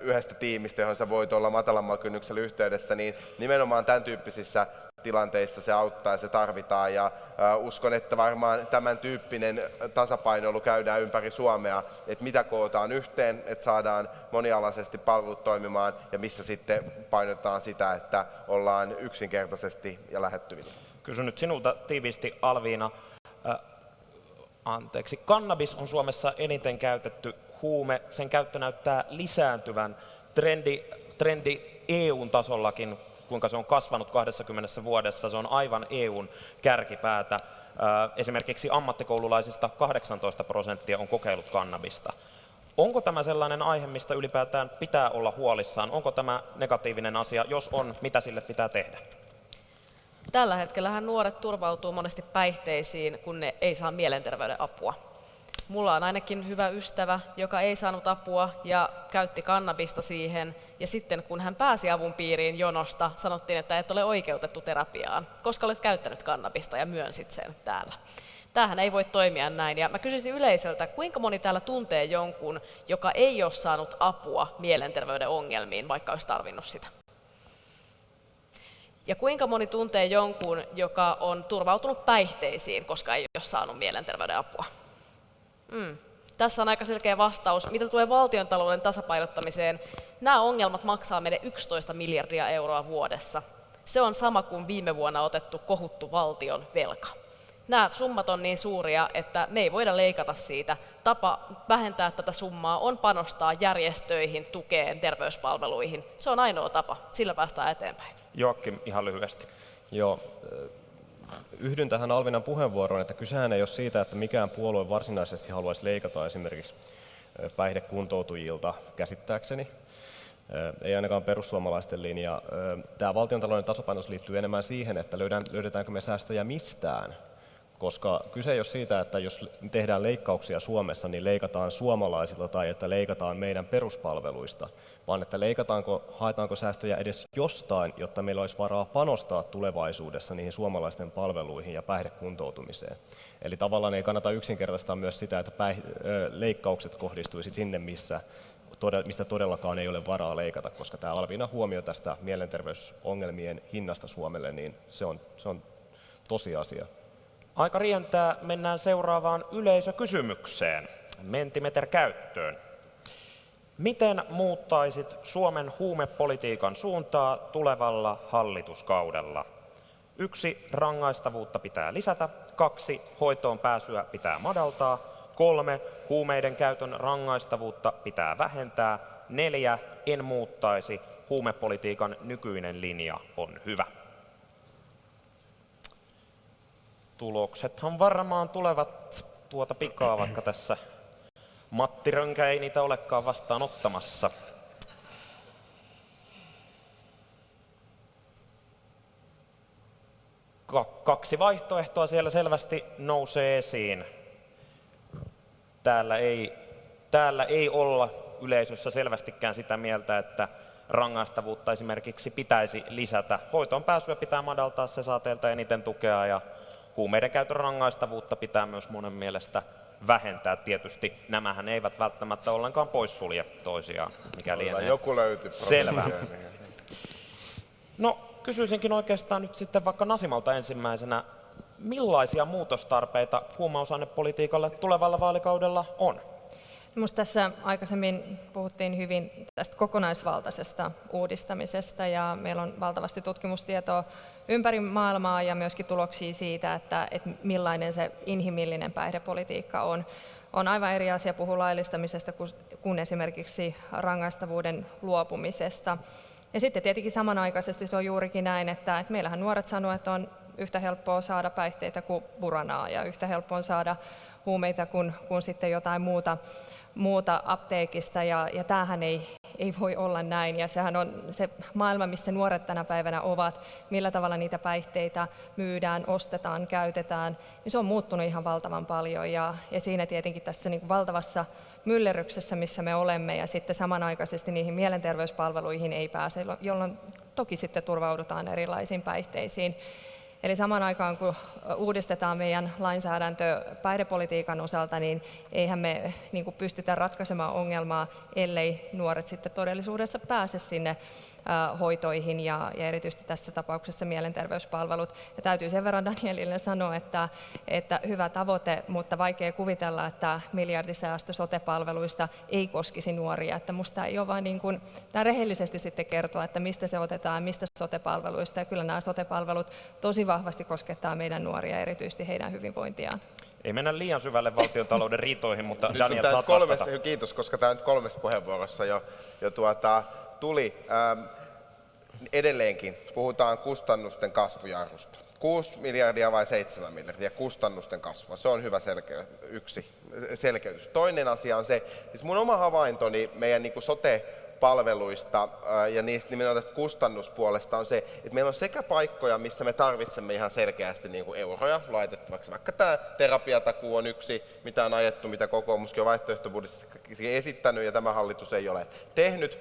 yhdestä tiimistä, johon sä voit olla matalammalla kynnyksellä yhteydessä, niin nimenomaan tämän tyyppisissä tilanteissa se auttaa ja se tarvitaan. Ja uskon, että varmaan tämän tyyppinen tasapainoilu käydään ympäri Suomea, että mitä kootaan yhteen, että saadaan monialaisesti palvelut toimimaan ja missä sitten painotetaan sitä, että ollaan yksinkertaisesti ja lähettyvillä.
Kysyn nyt sinulta tiiviisti, Alviina. Kannabis on Suomessa eniten käytetty huume. Sen käyttö näyttää lisääntyvän. Trendi EUn tasollakin, kuinka se on kasvanut 20 vuodessa, se on aivan EUn kärkipäätä. Esimerkiksi ammattikoululaisista 18% on kokeillut kannabista. Onko tämä sellainen aihe, mistä ylipäätään pitää olla huolissaan? Onko tämä negatiivinen asia? Jos on, mitä sille pitää tehdä?
Tällä hetkellähän nuoret turvautuu monesti päihteisiin, kun ne ei saa mielenterveyden apua. Mulla on ainakin hyvä ystävä, joka ei saanut apua ja käytti kannabista siihen. Ja sitten kun hän pääsi avun piiriin jonosta, sanottiin, että et ole oikeutettu terapiaan, koska olet käyttänyt kannabista ja myönsit sen täällä. Tämähän ei voi toimia näin. Ja mä kysyisin yleisöltä, kuinka moni täällä tuntee jonkun, joka ei ole saanut apua mielenterveyden ongelmiin, vaikka olisi tarvinnut sitä? Ja kuinka moni tuntee jonkun, joka on turvautunut päihteisiin, koska ei ole saanut mielenterveyden apua? Tässä on aika selkeä vastaus. Mitä tulee valtiontalouden tasapainottamiseen, nämä ongelmat maksaa meille 11 miljardia euroa vuodessa. Se on sama kuin viime vuonna otettu kohuttu valtion velka. Nämä summat on niin suuria, että me ei voida leikata siitä. Tapa vähentää tätä summaa on panostaa järjestöihin, tukeen, terveyspalveluihin. Se on ainoa tapa. Sillä päästään eteenpäin.
Joakim, ihan lyhyesti.
Joo, yhdyn tähän Alvinan puheenvuoroon, että kysehän ei ole siitä, että mikään puolue varsinaisesti haluaisi leikata esimerkiksi päihdekuntoutujilta käsittääkseni. Ei ainakaan perussuomalaisten linja. Tämä valtiontalouden tasapainotus liittyy enemmän siihen, että löydetäänkö me säästöjä mistään. Koska kyse ei ole siitä, että jos tehdään leikkauksia Suomessa, niin leikataan suomalaisilta tai että leikataan meidän peruspalveluista, vaan että haetaanko säästöjä edes jostain, jotta meillä olisi varaa panostaa tulevaisuudessa niihin suomalaisten palveluihin ja päihdekuntoutumiseen. Eli tavallaan ei kannata yksinkertaistaa myös sitä, että leikkaukset kohdistuisi sinne, mistä todellakaan ei ole varaa leikata, koska tämä Alviinan huomio tästä mielenterveysongelmien hinnasta Suomelle, niin se on tosiasia.
Aika rientää, mennään seuraavaan yleisökysymykseen. Mentimeter käyttöön. Miten muuttaisit Suomen huumepolitiikan suuntaa tulevalla hallituskaudella? 1. Rangaistavuutta pitää lisätä. 2. Hoitoon pääsyä pitää madaltaa. 3. Huumeiden käytön rangaistavuutta pitää vähentää. 4. En muuttaisi. Huumepolitiikan nykyinen linja on hyvä. Tuloksethan varmaan tulevat tuota pikaa, vaikka tässä Matti Rönkä ei niitä olekaan vastaanottamassa. Kaksi vaihtoehtoa siellä selvästi nousee esiin. Täällä ei olla yleisössä selvästikään sitä mieltä, että rangaistavuutta esimerkiksi pitäisi lisätä. Hoitoon pääsyä pitää madaltaa, se saa teiltä eniten tukea, ja huumeiden käytön rangaistavuutta pitää myös monen mielestä vähentää. Tietysti nämähän eivät välttämättä ollenkaan poissulje toisiaan, mikä lienee
joku löytyy
selvää. No, kysyisinkin oikeastaan nyt sitten vaikka Nasimalta ensimmäisenä, millaisia muutostarpeita huumausainepolitiikalle tulevalla vaalikaudella on?
Minusta tässä aikaisemmin puhuttiin hyvin tästä kokonaisvaltaisesta uudistamisesta ja meillä on valtavasti tutkimustietoa ympäri maailmaa ja myöskin tuloksia siitä, että millainen se inhimillinen päihdepolitiikka on. On aivan eri asia puhua laillistamisesta kuin esimerkiksi rangaistavuuden luopumisesta. Ja sitten tietenkin samanaikaisesti se on juurikin näin, että meillähän nuoret sanoo, että on yhtä helppoa saada päihteitä kuin buranaa ja yhtä helppoa saada huumeita kuin sitten jotain muuta apteekista, ja tämähän ei voi olla näin. Ja sehän on se maailma, missä nuoret tänä päivänä ovat, millä tavalla niitä päihteitä myydään, ostetaan, käytetään, niin se on muuttunut ihan valtavan paljon. Ja siinä tietenkin tässä niin kuin valtavassa myllerryksessä, missä me olemme, ja sitten samanaikaisesti niihin mielenterveyspalveluihin ei pääse, jolloin toki sitten turvaudutaan erilaisiin päihteisiin. Eli samaan aikaan, kun uudistetaan meidän lainsäädäntö päihdepolitiikan osalta, niin eihän me niin kuin pystytä ratkaisemaan ongelmaa, ellei nuoret sitten todellisuudessa pääse sinne hoitoihin ja erityisesti tässä tapauksessa mielenterveyspalvelut. Ja täytyy sen verran Danielille sanoa, että hyvä tavoite, mutta vaikea kuvitella, että miljardisäästö sote-palveluista ei koskisi nuoria. Että musta ei ole vain niin kuin, rehellisesti sitten kertoa, että mistä se otetaan, mistä sote-palveluista. Ja kyllä nämä sote-palvelut tosi vahvasti koskettaa meidän nuoria, erityisesti heidän hyvinvointiaan.
Ei mennä liian syvälle valtiontalouden riitoihin, mutta
nyt
Daniel, saat vastata.
Kiitos, koska tämä nyt 3 puheenvuorossa jo tuli. Edelleenkin puhutaan kustannusten kasvujarrusta. 6 miljardia vai 7 miljardia kustannusten kasvua. Se on hyvä selkeytys. Toinen asia on se, siis mun oma havaintoni meidän niin kuin sote-palveluista ja niistä nimenomaan tästä kustannuspuolesta on se, että meillä on sekä paikkoja, missä me tarvitsemme ihan selkeästi niin kuin euroja laitettavaksi. Vaikka tämä terapiatakuu on yksi, mitä on ajettu, mitä kokoomuskin on vaihtoehtobudjetissa esittänyt ja tämä hallitus ei ole tehnyt.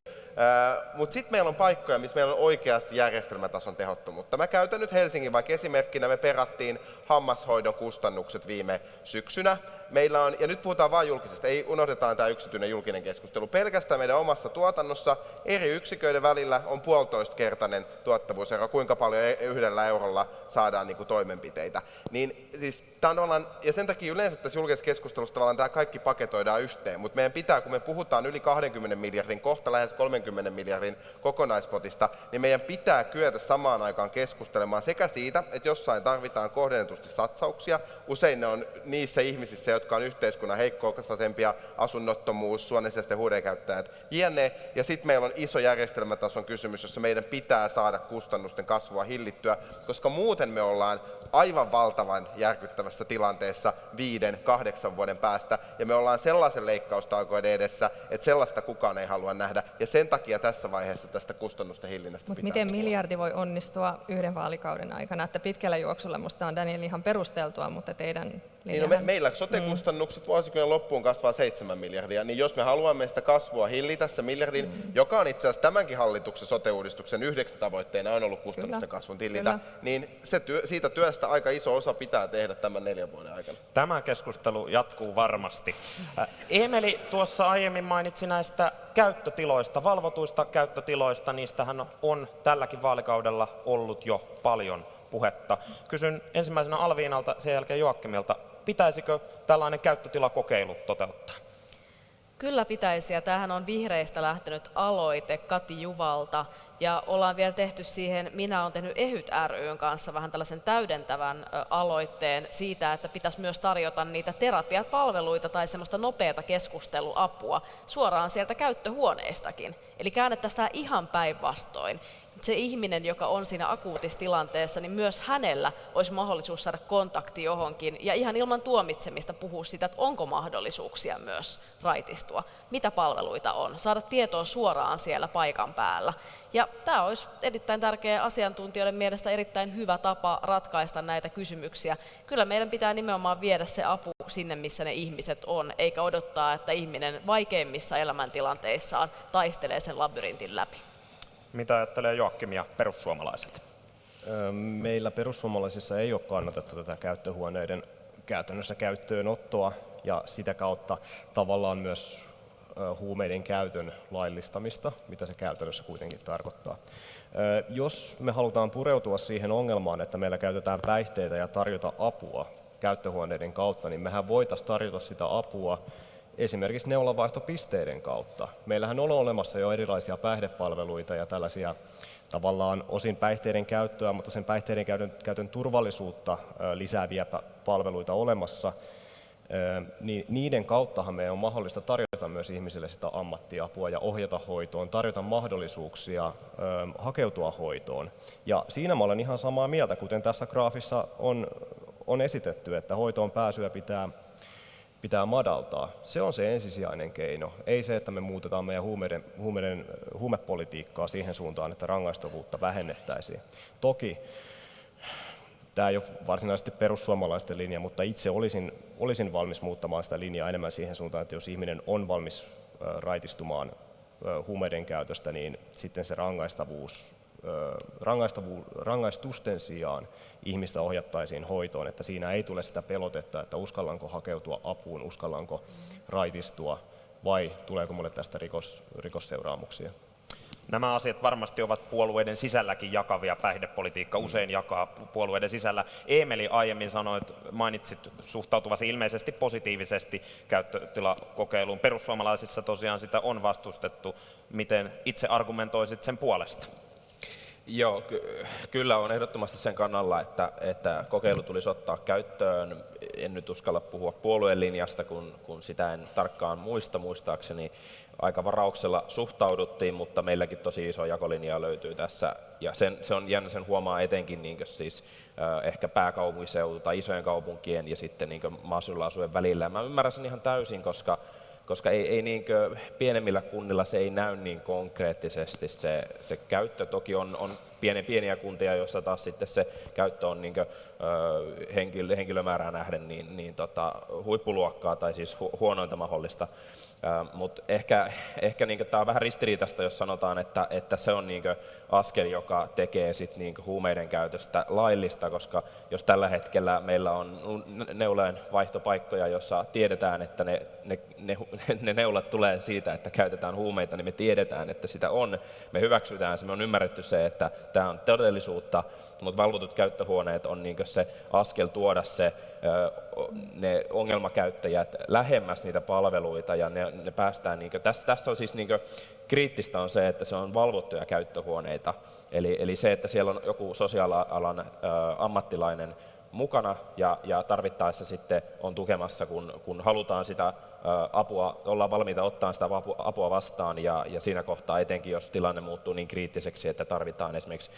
Mutta sitten meillä on paikkoja, missä meillä on oikeasti järjestelmätason tehottomuutta. Mä käytän nyt Helsingin vaikka esimerkkinä, me perattiin hammashoidon kustannukset viime syksynä. Meillä on, ja nyt puhutaan vain julkisesta, ei unohdetaan tämä yksityinen julkinen keskustelu. Pelkästään meidän omassa tuotannossa eri yksiköiden välillä on 1,5-kertainen tuottavuusero, kuinka paljon 1 eurolla saadaan niin kuin toimenpiteitä. Niin, siis, ja sen takia yleensä tässä julkisessa keskustelussa tavallaan tämä kaikki paketoidaan yhteen, mutta meidän pitää, kun me puhutaan yli 20 miljardin, kohta lähes 30 miljardin kokonaispotista, niin meidän pitää kyetä samaan aikaan keskustelemaan sekä siitä, että jossain tarvitaan kohdennetusti satsauksia, usein ne on niissä ihmisissä, jotka on yhteiskunnan heikko-osaisempia, asunnottomuus, suonensijaisten huudenkäyttäjät, jne. Ja sitten meillä on iso järjestelmätason kysymys, jossa meidän pitää saada kustannusten kasvua hillittyä, koska muuten me ollaan aivan valtavan järkyttävässä tilanteessa 5-8 vuoden päästä, ja me ollaan sellaisen leikkaustaukoiden edessä, että sellaista kukaan ei halua nähdä, ja sen takia tässä vaiheessa tästä kustannusten hillinnästä pitää.
Miten miljardi voi onnistua 1 vaalikauden aikana? Että pitkällä juoksulla musta on Daniel ihan perusteltua, mutta teidän linjahan...
Niin meillä sote-kustannukset vuosikymmenen loppuun kasvaa 7 miljardia, niin jos me haluamme sitä kasvua hillitä, se miljardin, joka on itse asiassa tämänkin hallituksen sote-uudistuksen 9 tavoitteena on ollut kustannusten kasvun hillitä, niin siitä työstä aika iso osa pitää tehdä tämän 4 vuoden aikana.
Tämä keskustelu jatkuu varmasti. Eemeli tuossa aiemmin mainitsi näistä käyttötiloista, valvotuista käyttötiloista. Niistähän on tälläkin vaalikaudella ollut jo paljon puhetta. Kysyn ensimmäisenä Alviinalta, sen jälkeen Joakimilta. Pitäisikö tällainen käyttötilakokeilu toteuttaa?
Kyllä pitäisi, ja tämähän on vihreistä lähtenyt aloite Kati Juvalta, ja ollaan vielä tehty siihen, minä olen tehnyt EHYT ry:n kanssa vähän tällaisen täydentävän aloitteen siitä, että pitäisi myös tarjota niitä terapiapalveluita tai semmoista nopeata keskusteluapua suoraan sieltä käyttöhuoneistakin. Eli käännettäisiin tämä ihan päinvastoin. Se ihminen, joka on siinä akuutissa tilanteessa, niin myös hänellä olisi mahdollisuus saada kontakti johonkin ja ihan ilman tuomitsemista puhua siitä, että onko mahdollisuuksia myös raitistua, mitä palveluita on, saada tietoa suoraan siellä paikan päällä. Ja tämä olisi erittäin tärkeä asiantuntijoiden mielestä erittäin hyvä tapa ratkaista näitä kysymyksiä. Kyllä meidän pitää nimenomaan viedä se apu sinne, missä ne ihmiset on, eikä odottaa, että ihminen vaikeimmissa elämäntilanteissaan taistelee sen labyrintin läpi.
Mitä ajattelee Joakim ja perussuomalaiset?
Meillä perussuomalaisissa ei ole kannatettu tätä käyttöhuoneiden käytännössä käyttöönottoa ja sitä kautta tavallaan myös huumeiden käytön laillistamista, mitä se käytännössä kuitenkin tarkoittaa. Jos me halutaan pureutua siihen ongelmaan, että meillä käytetään päihteitä ja tarjota apua käyttöhuoneiden kautta, niin mehän voitaisiin tarjota sitä apua esimerkiksi neuvolavaihtopisteiden kautta. Meillähän on olemassa jo erilaisia päihdepalveluita ja tällaisia tavallaan osin päihteiden käyttöä, mutta sen päihteiden käytön turvallisuutta lisääviä palveluita olemassa. Niin niiden kauttahan meidän on mahdollista tarjota myös ihmisille sitä ammattiapua ja ohjata hoitoon, tarjota mahdollisuuksia hakeutua hoitoon. Ja siinä mä olen ihan samaa mieltä, kuten tässä graafissa on esitetty, että hoitoon pääsyä pitää madaltaa. Se on se ensisijainen keino, ei se, että me muutetaan meidän huumepolitiikkaa siihen suuntaan, että rangaistavuutta vähennettäisiin. Toki tämä ei ole varsinaisesti perussuomalaisten linja, mutta itse olisin valmis muuttamaan sitä linjaa enemmän siihen suuntaan, että jos ihminen on valmis raitistumaan huumeiden käytöstä, niin sitten se rangaistusten sijaan ihmistä ohjattaisiin hoitoon, että siinä ei tule sitä pelotetta, että uskallanko hakeutua apuun, uskallanko raitistua vai tuleeko mulle tästä rikosseuraamuksia.
Nämä asiat varmasti ovat puolueiden sisälläkin jakavia. Päihdepolitiikka usein jakaa puolueiden sisällä. Eemeli aiemmin mainitsit suhtautuvasi ilmeisesti positiivisesti käyttötilakokeiluun. Perussuomalaisissa tosiaan sitä on vastustettu. Miten itse argumentoisit sen puolesta?
Joo, kyllä on ehdottomasti sen kannalla, että kokeilu tulisi ottaa käyttöön. En nyt uskalla puhua puolueen linjasta, kun sitä en tarkkaan muistaakseni. Aika varauksella suhtauduttiin, mutta meilläkin tosi iso jakolinja löytyy tässä. Ja se on jännä, sen huomaa etenkin niin siis, ehkä pääkaupunkiseutu tai isojen kaupunkien ja sitten niin maaseudulla asujien välillä. Ja mä ymmärrän sen ihan täysin, koska ei pienemmillä kunnilla se ei näy niin konkreettisesti se käyttö. Toki on pieniä kuntia, joissa taas sitten se käyttö on henkilömäärään nähden huippuluokkaa tai siis huonointa mahdollista. Mutta ehkä tämä on vähän ristiriitaista, jos sanotaan, että se on askel, joka tekee sit huumeiden käytöstä laillista, koska jos tällä hetkellä meillä on neulojen vaihtopaikkoja, jossa tiedetään, että ne neulat tulee siitä, että käytetään huumeita, niin me tiedetään, että sitä on. Me hyväksytään se, me on ymmärretty se, että tämä on todellisuutta, mutta valvotut käyttöhuoneet on se askel tuoda ne ongelmakäyttäjät lähemmäs niitä palveluita ja ne päästään, tässä on siis kriittistä on se, että se on valvottuja käyttöhuoneita, eli se, että siellä on joku sosiaalialan ammattilainen mukana ja tarvittaessa sitten on tukemassa, kun halutaan sitä apua, ollaan valmiita ottaa sitä apua vastaan ja siinä kohtaa etenkin, jos tilanne muuttuu niin kriittiseksi, että tarvitaan esimerkiksi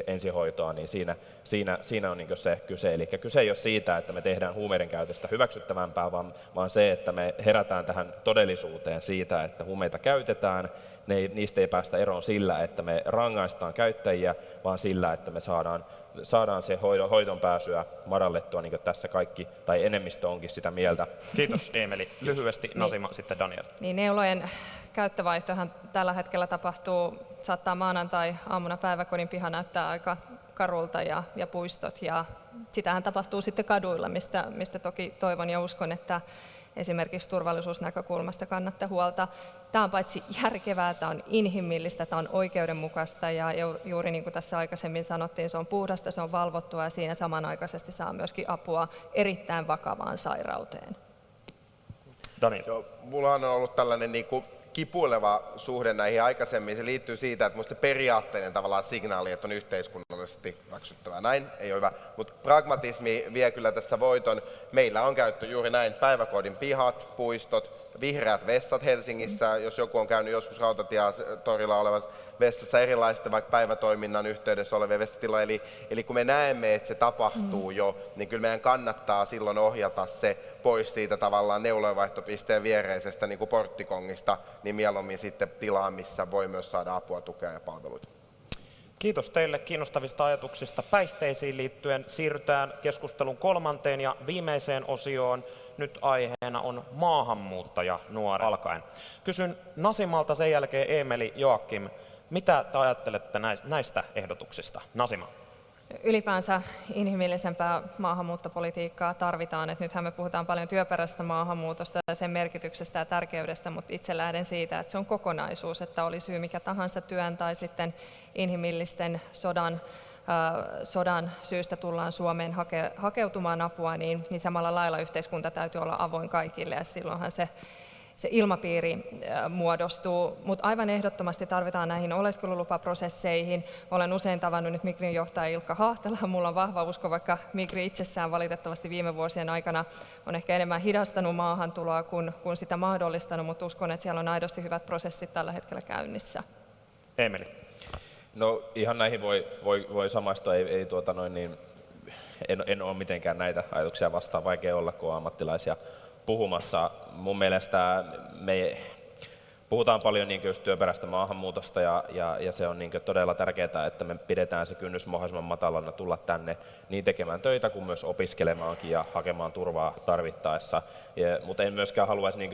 ensihoitoa, niin siinä on se kyse. Eli kyse ei ole siitä, että me tehdään huumeiden käytöstä hyväksyttävämpää, vaan se, että me herätään tähän todellisuuteen siitä, että huumeita käytetään, niistä ei päästä eroon sillä, että me rangaistaan käyttäjiä, vaan sillä, että me saadaan se hoidon pääsyä madallettua, niin kuin tässä kaikki, tai enemmistö onkin sitä mieltä.
Kiitos Eemeli. Lyhyesti Nasima, sitten Daniel.
Niin, neulojen käyttövaihtohan tällä hetkellä saattaa maanantai-aamuna päiväkodin piha näyttää aika karulta ja puistot, ja sitähän tapahtuu sitten kaduilla, mistä toki toivon ja uskon, että esimerkiksi turvallisuusnäkökulmasta kannatte huolta. Tämä on paitsi järkevää, tämä on inhimillistä, tämä on oikeudenmukaista ja juuri niin kuin tässä aikaisemmin sanottiin, se on puhdasta, se on valvottua ja siinä samanaikaisesti saa myöskin apua erittäin vakavaan sairauteen.
Daniel.
Joo, mulla on ollut tällainen kipuileva suhde näihin aikaisemmin. Se liittyy siitä, että minusta se periaatteinen tavallaan signaali, että on yhteiskunnallisesti hyväksyttävää. Näin ei ole hyvä, mutta pragmatismi vie kyllä tässä voiton. Meillä on käytetty juuri näin päiväkodin pihat, puistot, vihreät vessat Helsingissä, jos joku on käynyt joskus Rautatietorilla olevassa vessassa erilaisten vaikka päivätoiminnan yhteydessä olevia vessatiloja. Eli kun me näemme, että se tapahtuu jo, niin kyllä meidän kannattaa silloin ohjata se pois siitä tavallaan neulojenvaihtopisteen viereisestä niin kuin porttikongista, niin mieluummin sitten tilaan, missä voi myös saada apua, tukea ja palveluita.
Kiitos teille kiinnostavista ajatuksista päihteisiin liittyen. Siirrytään keskustelun kolmanteen ja viimeiseen osioon. Nyt aiheena on maahanmuuttaja nuori alkaen. Kysyn Nasimalta, sen jälkeen Eemeli, Joakim. Mitä te ajattelette näistä ehdotuksista? Nasima.
Ylipäänsä inhimillisempää maahanmuuttopolitiikkaa tarvitaan. Et nythän me puhutaan paljon työperäisestä maahanmuutosta ja sen merkityksestä ja tärkeydestä, mutta itse lähden siitä, että se on kokonaisuus, että oli syy mikä tahansa työn tai sitten inhimillisten sodan syystä tullaan Suomeen hakeutumaan apua, niin samalla lailla yhteiskunta täytyy olla avoin kaikille ja silloinhan se ilmapiiri muodostuu, mutta aivan ehdottomasti tarvitaan näihin oleskelulupaprosesseihin. Olen usein tavannut nyt Migrin johtaja Ilkka Hahtelaa. Mulla on vahva usko, vaikka Migri itsessään valitettavasti viime vuosien aikana on ehkä enemmän hidastanut maahantuloa kuin sitä mahdollistanut, mutta uskon, että siellä on aidosti hyvät prosessit tällä hetkellä käynnissä.
Eemeli.
No ihan näihin voi samaistua, en ole mitenkään näitä ajatuksia vastaan, vaikea olla, kun on ammattilaisia puhumassa. Mun mielestä me puhutaan paljon niin just työperäistä maahanmuutosta ja se on niin todella tärkeää, että me pidetään se kynnys mahdollisimman matalana tulla tänne niin tekemään töitä kuin myös opiskelemaankin ja hakemaan turvaa tarvittaessa. Mutta en myöskään haluaisi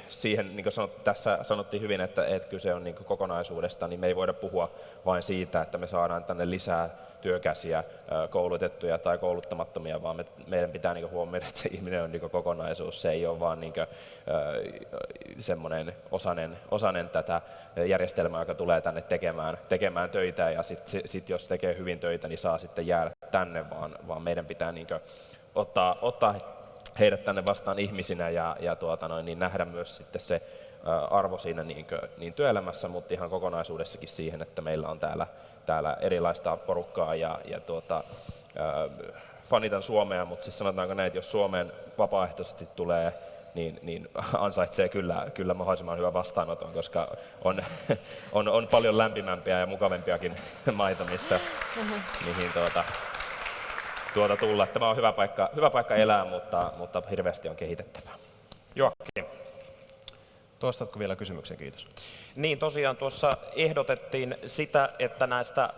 siihen, niin kuin tässä sanottiin hyvin, että kyse on niin kokonaisuudesta, niin me ei voida puhua vain siitä, että me saadaan tänne lisää työkäsiä, koulutettuja tai kouluttamattomia, vaan meidän pitää huomioida, että se ihminen on kokonaisuus. Se ei ole vaan semmoinen osanen tätä järjestelmää, joka tulee tänne tekemään töitä, ja sit jos tekee hyvin töitä, niin saa sitten jäädä tänne, vaan meidän pitää ottaa heidät tänne vastaan ihmisinä ja niin nähdä myös sitten se arvo siinä niin työelämässä, mutta ihan kokonaisuudessakin siihen, että meillä on täällä erilaista porukkaa ja fanitan Suomea, mutta siis sanotaanko näin, että jos Suomeen vapaaehtoisesti tulee, niin ansaitsee kyllä mahdollisimman hyvän vastaanoton, koska on paljon lämpimämpiä ja mukavempiakin maita, mihin tulla. Tämä on hyvä paikka elää, mutta hirveästi on kehitettävää.
Joakim.
Toistatko vielä kysymyksen? Kiitos.
Niin, tosiaan tuossa ehdotettiin sitä, että näistä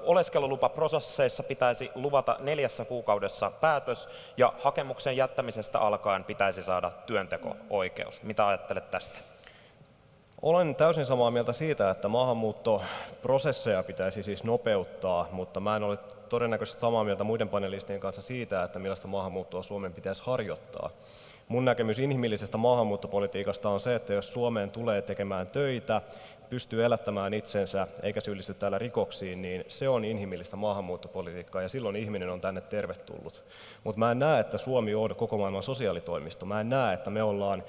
oleskelulupaprosesseissa pitäisi luvata 4 kuukaudessa päätös ja hakemuksen jättämisestä alkaen pitäisi saada työnteko-oikeus. Mitä ajattelet tästä?
Olen täysin samaa mieltä siitä, että maahanmuuttoprosesseja pitäisi siis nopeuttaa, mutta mä en ole todennäköisesti samaa mieltä muiden panelistien kanssa siitä, että millaista maahanmuuttoa Suomen pitäisi harjoittaa. Mun näkemys inhimillisestä maahanmuuttopolitiikasta on se, että jos Suomeen tulee tekemään töitä, pystyy elättämään itsensä eikä syyllisty täällä rikoksiin, niin se on inhimillistä maahanmuuttopolitiikkaa ja silloin ihminen on tänne tervetullut. Mutta mä en näe, että Suomi on koko maailman sosiaalitoimisto. Mä en näe, että me ollaan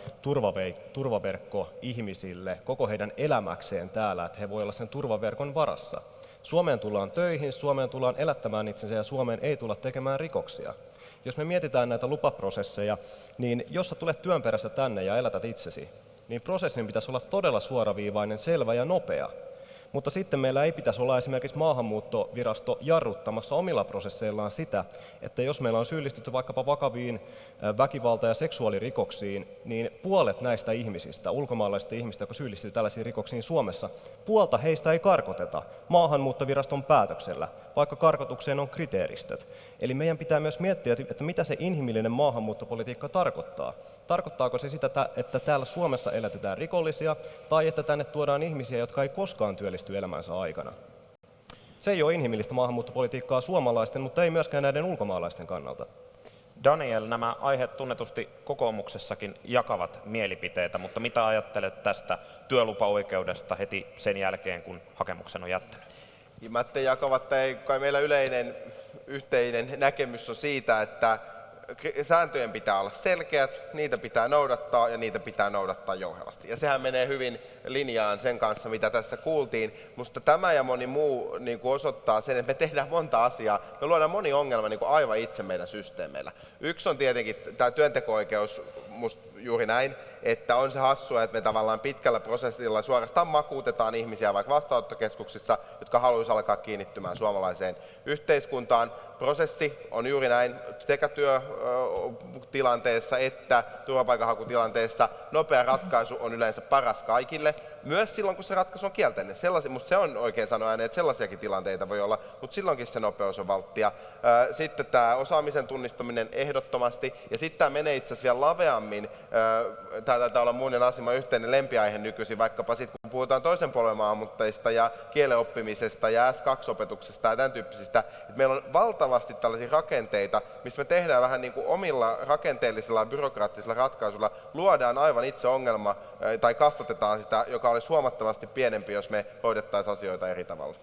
turvaverkko ihmisille koko heidän elämäkseen täällä, että he voi olla sen turvaverkon varassa. Suomeen tullaan töihin, Suomeen tullaan elättämään itsensä ja Suomeen ei tulla tekemään rikoksia. Jos me mietitään näitä lupaprosesseja, niin jos sä tulet työn perässä tänne ja elätät itsesi, niin prosessin pitäisi olla todella suoraviivainen, selvä ja nopea. Mutta sitten meillä ei pitäisi olla esimerkiksi maahanmuuttovirasto jarruttamassa omilla prosesseillaan sitä, että jos meillä on syyllistytty vaikkapa vakaviin väkivalta- ja seksuaalirikoksiin, niin puolet näistä ihmisistä, ulkomaalaisista ihmisistä, jotka syyllistyy tällaisiin rikoksiin Suomessa, puolta heistä ei karkoteta maahanmuuttoviraston päätöksellä, vaikka karkotukseen on kriteeristöt. Eli meidän pitää myös miettiä, että mitä se inhimillinen maahanmuuttopolitiikka tarkoittaa. Tarkoittaako se sitä, että täällä Suomessa elätetään rikollisia tai että tänne tuodaan ihmisiä, jotka ei koskaan työllisty elämänsä aikana? Se ei ole inhimillistä maahanmuuttopolitiikkaa suomalaisten, mutta ei myöskään näiden ulkomaalaisten kannalta.
Daniel, nämä aiheet tunnetusti kokoomuksessakin jakavat mielipiteitä, mutta mitä ajattelet tästä työlupaoikeudesta heti sen jälkeen, kun hakemuksen on jättänyt?
Matti jakavat, ei kai meillä yhteinen näkemys on siitä, että sääntöjen pitää olla selkeät, niitä pitää noudattaa ja niitä pitää noudattaa jouhevasti. Ja sehän menee hyvin linjaan sen kanssa, mitä tässä kuultiin. Musta tämä ja moni muu osoittaa sen, että me tehdään monta asiaa. Me luodaan moni ongelma aivan itse meidän systeemeillä. Yksi on tietenkin tämä työnteko-oikeus, musta juuri näin, että on se hassua, että me tavallaan pitkällä prosessilla suorastaan makuutetaan ihmisiä vaikka vastaanottokeskuksissa, jotka haluaisivat alkaa kiinnittymään suomalaiseen yhteiskuntaan. Prosessi on juuri näin sekä työtilanteessa että turvapaikanhakutilanteessa. Nopea ratkaisu on yleensä paras kaikille, myös silloin kun se ratkaisu on kielteinen. Musta se on oikein sanoa ääneen, että sellaisiakin tilanteita voi olla, mutta silloinkin se nopeus on valttia. Sitten tämä osaamisen tunnistaminen ehdottomasti, ja sitten tämä menee itse asiassa vielä laveammin. Tämä taitaa olla mun ja Nasiman yhteinen lempiaihe nykyisin, vaikkapa sitten kun puhutaan toisen polven maahanmuuttajista ja kielen oppimisesta ja S2-opetuksesta ja tämän tyyppisistä. Että meillä on valtavasti tällaisia rakenteita, missä me tehdään vähän niin kuin omilla rakenteellisilla ja byrokraattisilla ratkaisuilla, luodaan aivan itse ongelma tai kasvatetaan sitä, joka olisi huomattavasti pienempi, jos me hoidettaisiin asioita eri tavalla.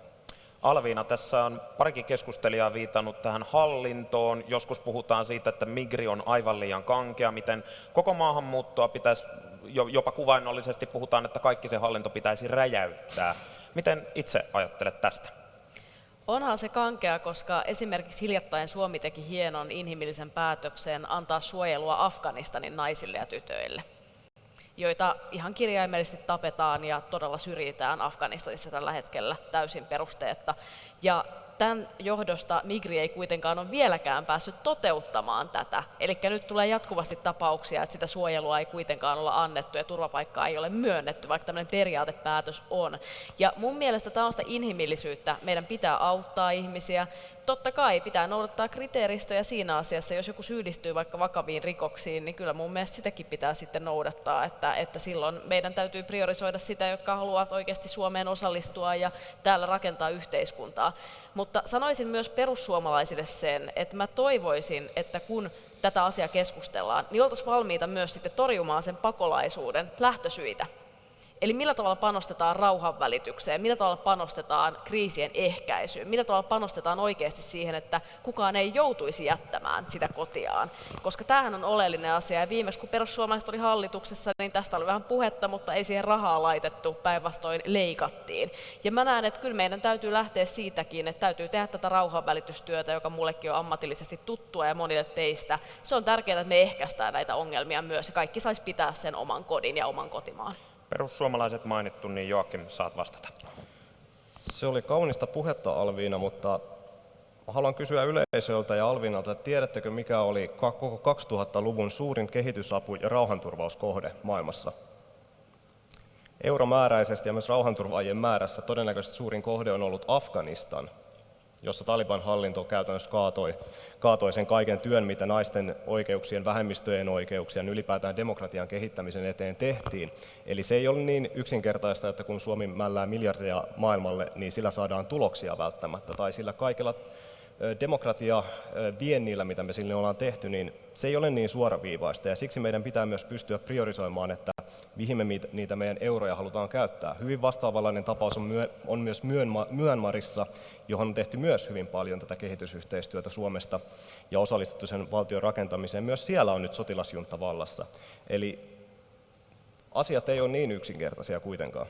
Alviina, tässä on parikin keskustelijaa viitannut tähän hallintoon. Joskus puhutaan siitä, että migri on aivan liian kankea, miten koko maahanmuuttoa pitäisi, jopa kuvainnollisesti puhutaan, että kaikki se hallinto pitäisi räjäyttää. Miten itse ajattelet tästä?
Onhan se kankea, koska esimerkiksi hiljattain Suomi teki hienon inhimillisen päätöksen antaa suojelua Afganistanin naisille ja tytöille, joita ihan kirjaimellisesti tapetaan ja todella syrjitään Afganistanissa tällä hetkellä täysin perusteetta. Ja tämän johdosta Migri ei kuitenkaan ole vieläkään päässyt toteuttamaan tätä. Eli nyt tulee jatkuvasti tapauksia, että sitä suojelua ei kuitenkaan olla annettu ja turvapaikkaa ei ole myönnetty, vaikka tämmöinen periaatepäätös on. Ja mun mielestä tämä on sitä inhimillisyyttä. Meidän pitää auttaa ihmisiä. Totta kai pitää noudattaa kriteeristöjä siinä asiassa, jos joku syyllistyy vaikka vakaviin rikoksiin, niin kyllä mun mielestä sitäkin pitää sitten noudattaa, että silloin meidän täytyy priorisoida sitä, jotka haluavat oikeasti Suomeen osallistua ja täällä rakentaa yhteiskuntaa. Mutta sanoisin myös perussuomalaisille sen, että mä toivoisin, että kun tätä asiaa keskustellaan, niin oltaisiin valmiita myös sitten torjumaan sen pakolaisuuden lähtösyitä. Eli millä tavalla panostetaan rauhanvälitykseen, millä tavalla panostetaan kriisien ehkäisyyn, millä tavalla panostetaan oikeasti siihen, että kukaan ei joutuisi jättämään sitä kotiaan. Koska tämähän on oleellinen asia, ja viimeksi kun perussuomalaiset oli hallituksessa, niin tästä oli vähän puhetta, mutta ei siihen rahaa laitettu, päinvastoin leikattiin. Ja mä näen, että kyllä meidän täytyy lähteä siitäkin, että täytyy tehdä tätä rauhanvälitystyötä, joka mullekin on ammatillisesti tuttua ja monille teistä. Se on tärkeää, että me ehkäistään näitä ongelmia myös, ja kaikki saisi pitää sen oman kodin ja oman kotimaan.
Perussuomalaiset mainittu, niin Joakim, saat vastata.
Se oli kaunista puhetta, Alviina, mutta haluan kysyä yleisöltä ja Alviinalta, että tiedättekö mikä oli koko 2000-luvun suurin kehitysapu- ja rauhanturvauskohde maailmassa? Euromääräisesti ja myös rauhanturvaajien määrässä todennäköisesti suurin kohde on ollut Afganistan, jossa Taliban-hallinto käytännössä kaatoi sen kaiken työn, mitä naisten oikeuksien, vähemmistöjen oikeuksien, ylipäätään demokratian kehittämisen eteen tehtiin. Eli se ei ole niin yksinkertaista, että kun Suomi mällää miljardeja maailmalle, niin sillä saadaan tuloksia välttämättä. Tai sillä kaikella demokratia-viennillä, mitä me sille ollaan tehty, niin se ei ole niin suoraviivaista. Ja siksi meidän pitää myös pystyä priorisoimaan, että mihin me niitä meidän euroja halutaan käyttää. Hyvin vastaavanlainen tapaus on myös Myanmarissa, johon on tehty myös hyvin paljon tätä kehitysyhteistyötä Suomesta ja osallistuttu sen valtion rakentamiseen. Myös siellä on nyt sotilasjunta vallassa. Eli asiat ei ole niin yksinkertaisia kuitenkaan.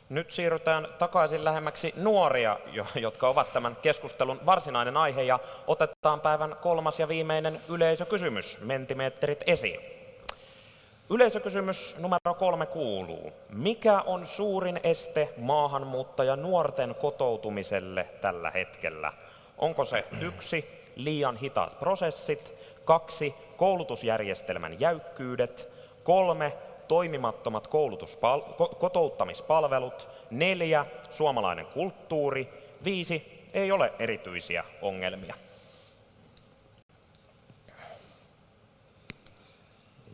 Nyt siirrytään takaisin lähemmäksi nuoria, jotka ovat tämän keskustelun varsinainen aihe, ja otetaan päivän kolmas ja viimeinen yleisökysymys, mentimetrit esiin. Yleisökysymys numero 3 kuuluu: mikä on suurin este maahanmuuttajanuorten kotoutumiselle tällä hetkellä? Onko se 1, liian hitaat prosessit, 2, koulutusjärjestelmän jäykkyydet, 3, toimimattomat kotouttamispalvelut, 4, suomalainen kulttuuri, 5, ei ole erityisiä ongelmia?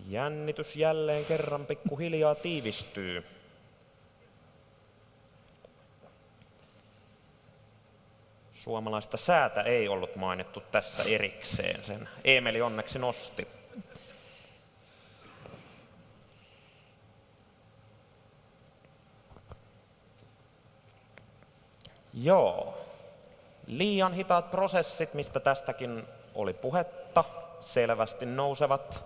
Jännitys jälleen kerran pikkuhiljaa tiivistyy. Suomalaista säätä ei ollut mainittu tässä erikseen, sen Eemeli onneksi nosti. Joo, liian hitaat prosessit, mistä tästäkin oli puhetta, selvästi nousevat.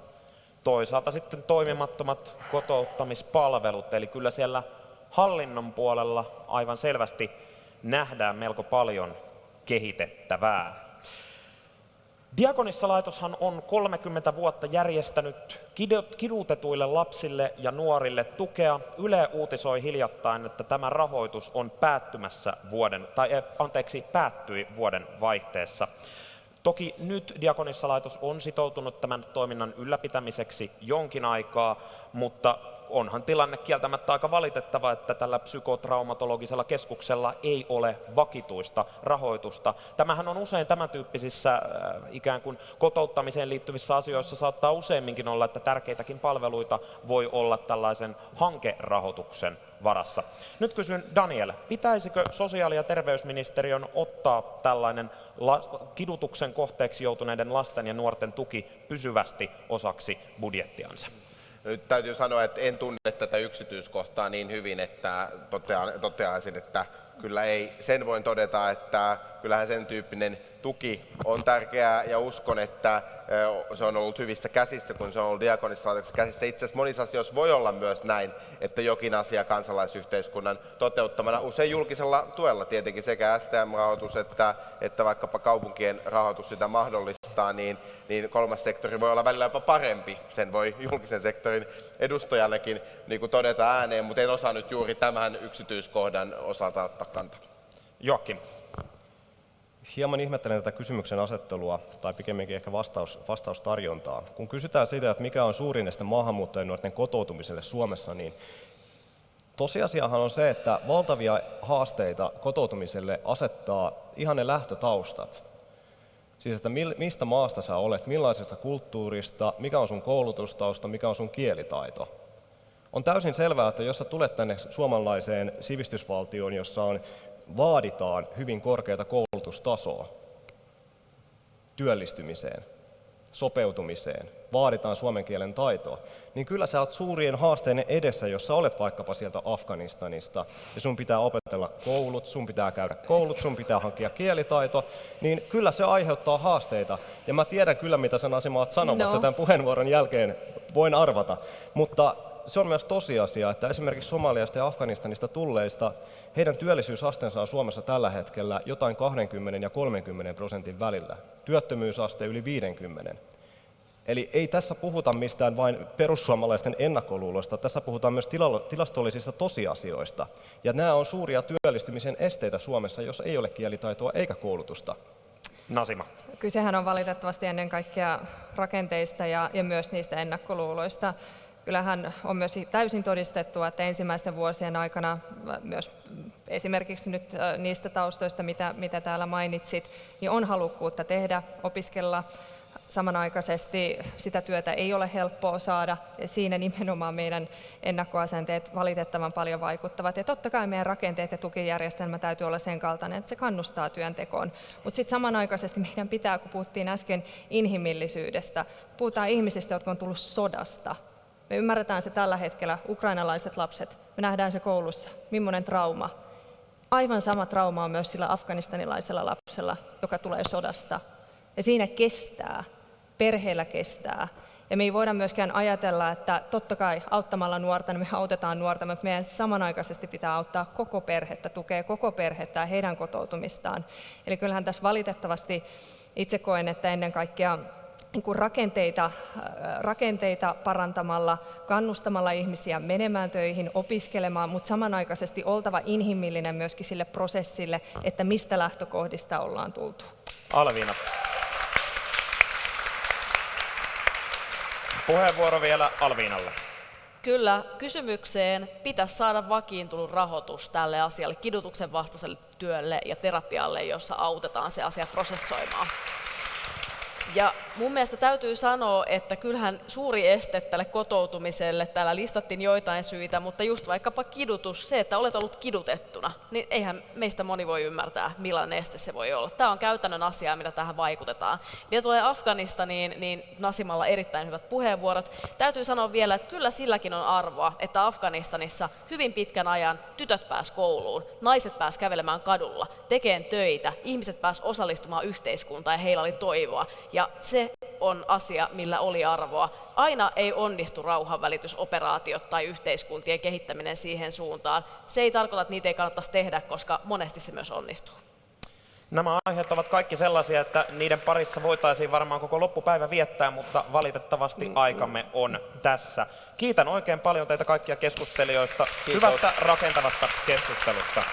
Toisaalta sitten toimimattomat kotouttamispalvelut, eli kyllä siellä hallinnon puolella aivan selvästi nähdään melko paljon kehitettävää. Diakonissalaitoshan on 30 vuotta järjestänyt kidutetuille lapsille ja nuorille tukea. Yle uutisoi hiljattain, että tämä rahoitus on päättyi vuoden vaihteessa. Toki nyt Diakonissalaitos on sitoutunut tämän toiminnan ylläpitämiseksi jonkin aikaa, mutta onhan tilanne kieltämättä aika valitettava, että tällä psykotraumatologisella keskuksella ei ole vakituista rahoitusta. Tämähän on usein tämän tyyppisissä ikään kuin kotouttamiseen liittyvissä asioissa saattaa useimminkin olla, että tärkeitäkin palveluita voi olla tällaisen hankerahoituksen varassa. Nyt kysyn Daniel, pitäisikö sosiaali- ja terveysministeriön ottaa tällainen kidutuksen kohteeksi joutuneiden lasten ja nuorten tuki pysyvästi osaksi budjettiansa?
Nyt täytyy sanoa, että en tunne tätä yksityiskohtaa niin hyvin, että toteaisin, että kyllä ei. Sen voin todeta, että kyllähän sen tyyppinen tuki on tärkeää ja uskon, että se on ollut hyvissä käsissä, kun se on ollut Diakonissalaitoksen käsissä. Itse asiassa monissa asioissa voi olla myös näin, että jokin asia kansalaisyhteiskunnan toteuttamana, usein julkisella tuella tietenkin sekä STM-rahoitus että vaikkapa kaupunkien rahoitus sitä mahdollistaa, niin kolmas sektori voi olla välillä jopa parempi. Sen voi julkisen sektorin edustajallekin niin kuin todeta ääneen, mutta en osaa nyt juuri tämän yksityiskohdan osalta ottaa kantaa.
Joakim.
hieman ihmettelen tätä kysymyksen asettelua, tai pikemminkin ehkä vastaustarjontaa. Kun kysytään sitä, että mikä on suurin este maahanmuuttajanuorten kotoutumiselle Suomessa, niin tosiasiahan on se, että valtavia haasteita kotoutumiselle asettaa ihan ne lähtötaustat. Siis, että mistä maasta sä olet, millaisesta kulttuurista, mikä on sun koulutustausta, mikä on sun kielitaito. On täysin selvää, että jos sä tulet tänne suomalaiseen sivistysvaltioon, jossa vaaditaan hyvin korkeata koulutustasoa työllistymiseen, sopeutumiseen, vaaditaan suomen kielen taitoa, niin kyllä sä oot suurien haasteiden edessä, jos sä olet vaikkapa sieltä Afganistanista ja sun pitää opetella koulut, sun pitää käydä koulut, sun pitää hankkia kielitaito, niin kyllä se aiheuttaa haasteita. Ja mä tiedän kyllä, mitä sä Nasima oot sanomassa tämän puheenvuoron jälkeen, voin arvata, mutta se on myös tosiasia, että esimerkiksi Somaliasta ja Afganistanista tulleista heidän työllisyysasteensa on Suomessa tällä hetkellä jotain 20 ja 30% välillä. Työttömyysaste yli 50. Eli ei tässä puhuta mistään vain perussuomalaisten ennakkoluuloista, tässä puhutaan myös tilastollisista tosiasioista. Ja nämä on suuria työllistymisen esteitä Suomessa, jos ei ole kielitaitoa eikä koulutusta.
Nasima.
Kysehän on valitettavasti ennen kaikkea rakenteista ja myös niistä ennakkoluuloista. Kyllähän on myös täysin todistettua, että ensimmäisten vuosien aikana myös esimerkiksi nyt niistä taustoista, mitä täällä mainitsit, niin on halukkuutta tehdä, opiskella. Samanaikaisesti sitä työtä ei ole helppoa saada, ja siinä nimenomaan meidän ennakkoasenteet valitettavan paljon vaikuttavat. Ja totta kai meidän rakenteet ja tukijärjestelmä täytyy olla sen kaltainen, että se kannustaa työntekoon. Mutta sitten samanaikaisesti meidän pitää, kun puhuttiin äsken inhimillisyydestä, puhutaan ihmisistä, jotka on tullut sodasta. Me ymmärretään se tällä hetkellä, ukrainalaiset lapset, me nähdään se koulussa, millainen trauma. Aivan sama trauma on myös sillä afganistanilaisella lapsella, joka tulee sodasta. Ja siinä kestää, perheellä kestää. Ja me ei voida myöskään ajatella, että totta kai auttamalla nuorta, niin me autetaan nuorta, mutta meidän samanaikaisesti pitää auttaa koko perhettä, tukea koko perhettä ja heidän kotoutumistaan. Eli kyllähän tässä valitettavasti itse koen, että ennen kaikkea rakenteita parantamalla, kannustamalla ihmisiä menemään töihin, opiskelemaan, mutta samanaikaisesti oltava inhimillinen myöskin sille prosessille, että mistä lähtökohdista ollaan tultu.
Alviina. Puheenvuoro vielä Alviinalle.
Kyllä, kysymykseen pitäisi saada vakiintunut rahoitus tälle asialle, kidutuksen vastaiselle työlle ja terapialle, jossa autetaan se asia prosessoimaan. Ja mun mielestä täytyy sanoa, että kyllähän suuri este tälle kotoutumiselle, täällä listattiin joitain syitä, mutta just vaikkapa kidutus, se, että olet ollut kidutettuna, niin eihän meistä moni voi ymmärtää, millainen este se voi olla. Tämä on käytännön asia, mitä tähän vaikutetaan. Mitä tulee Afganistaniin, niin Nasimalla erittäin hyvät puheenvuorot. Täytyy sanoa vielä, että kyllä silläkin on arvoa, että Afganistanissa hyvin pitkän ajan tytöt pääs kouluun, naiset pääs kävelemään kadulla, tekemään töitä, ihmiset pääs osallistumaan yhteiskuntaan ja heillä oli toivoa. Ja se on asia, millä oli arvoa. Aina ei onnistu rauhanvälitysoperaatiot tai yhteiskuntien kehittäminen siihen suuntaan. Se ei tarkoita, että niitä ei kannattaisi tehdä, koska monesti se myös onnistuu.
Nämä aiheet ovat kaikki sellaisia, että niiden parissa voitaisiin varmaan koko loppupäivä viettää, mutta valitettavasti aikamme on tässä. Kiitän oikein paljon teitä kaikkia keskustelijoita hyvästä rakentavasta keskustelusta.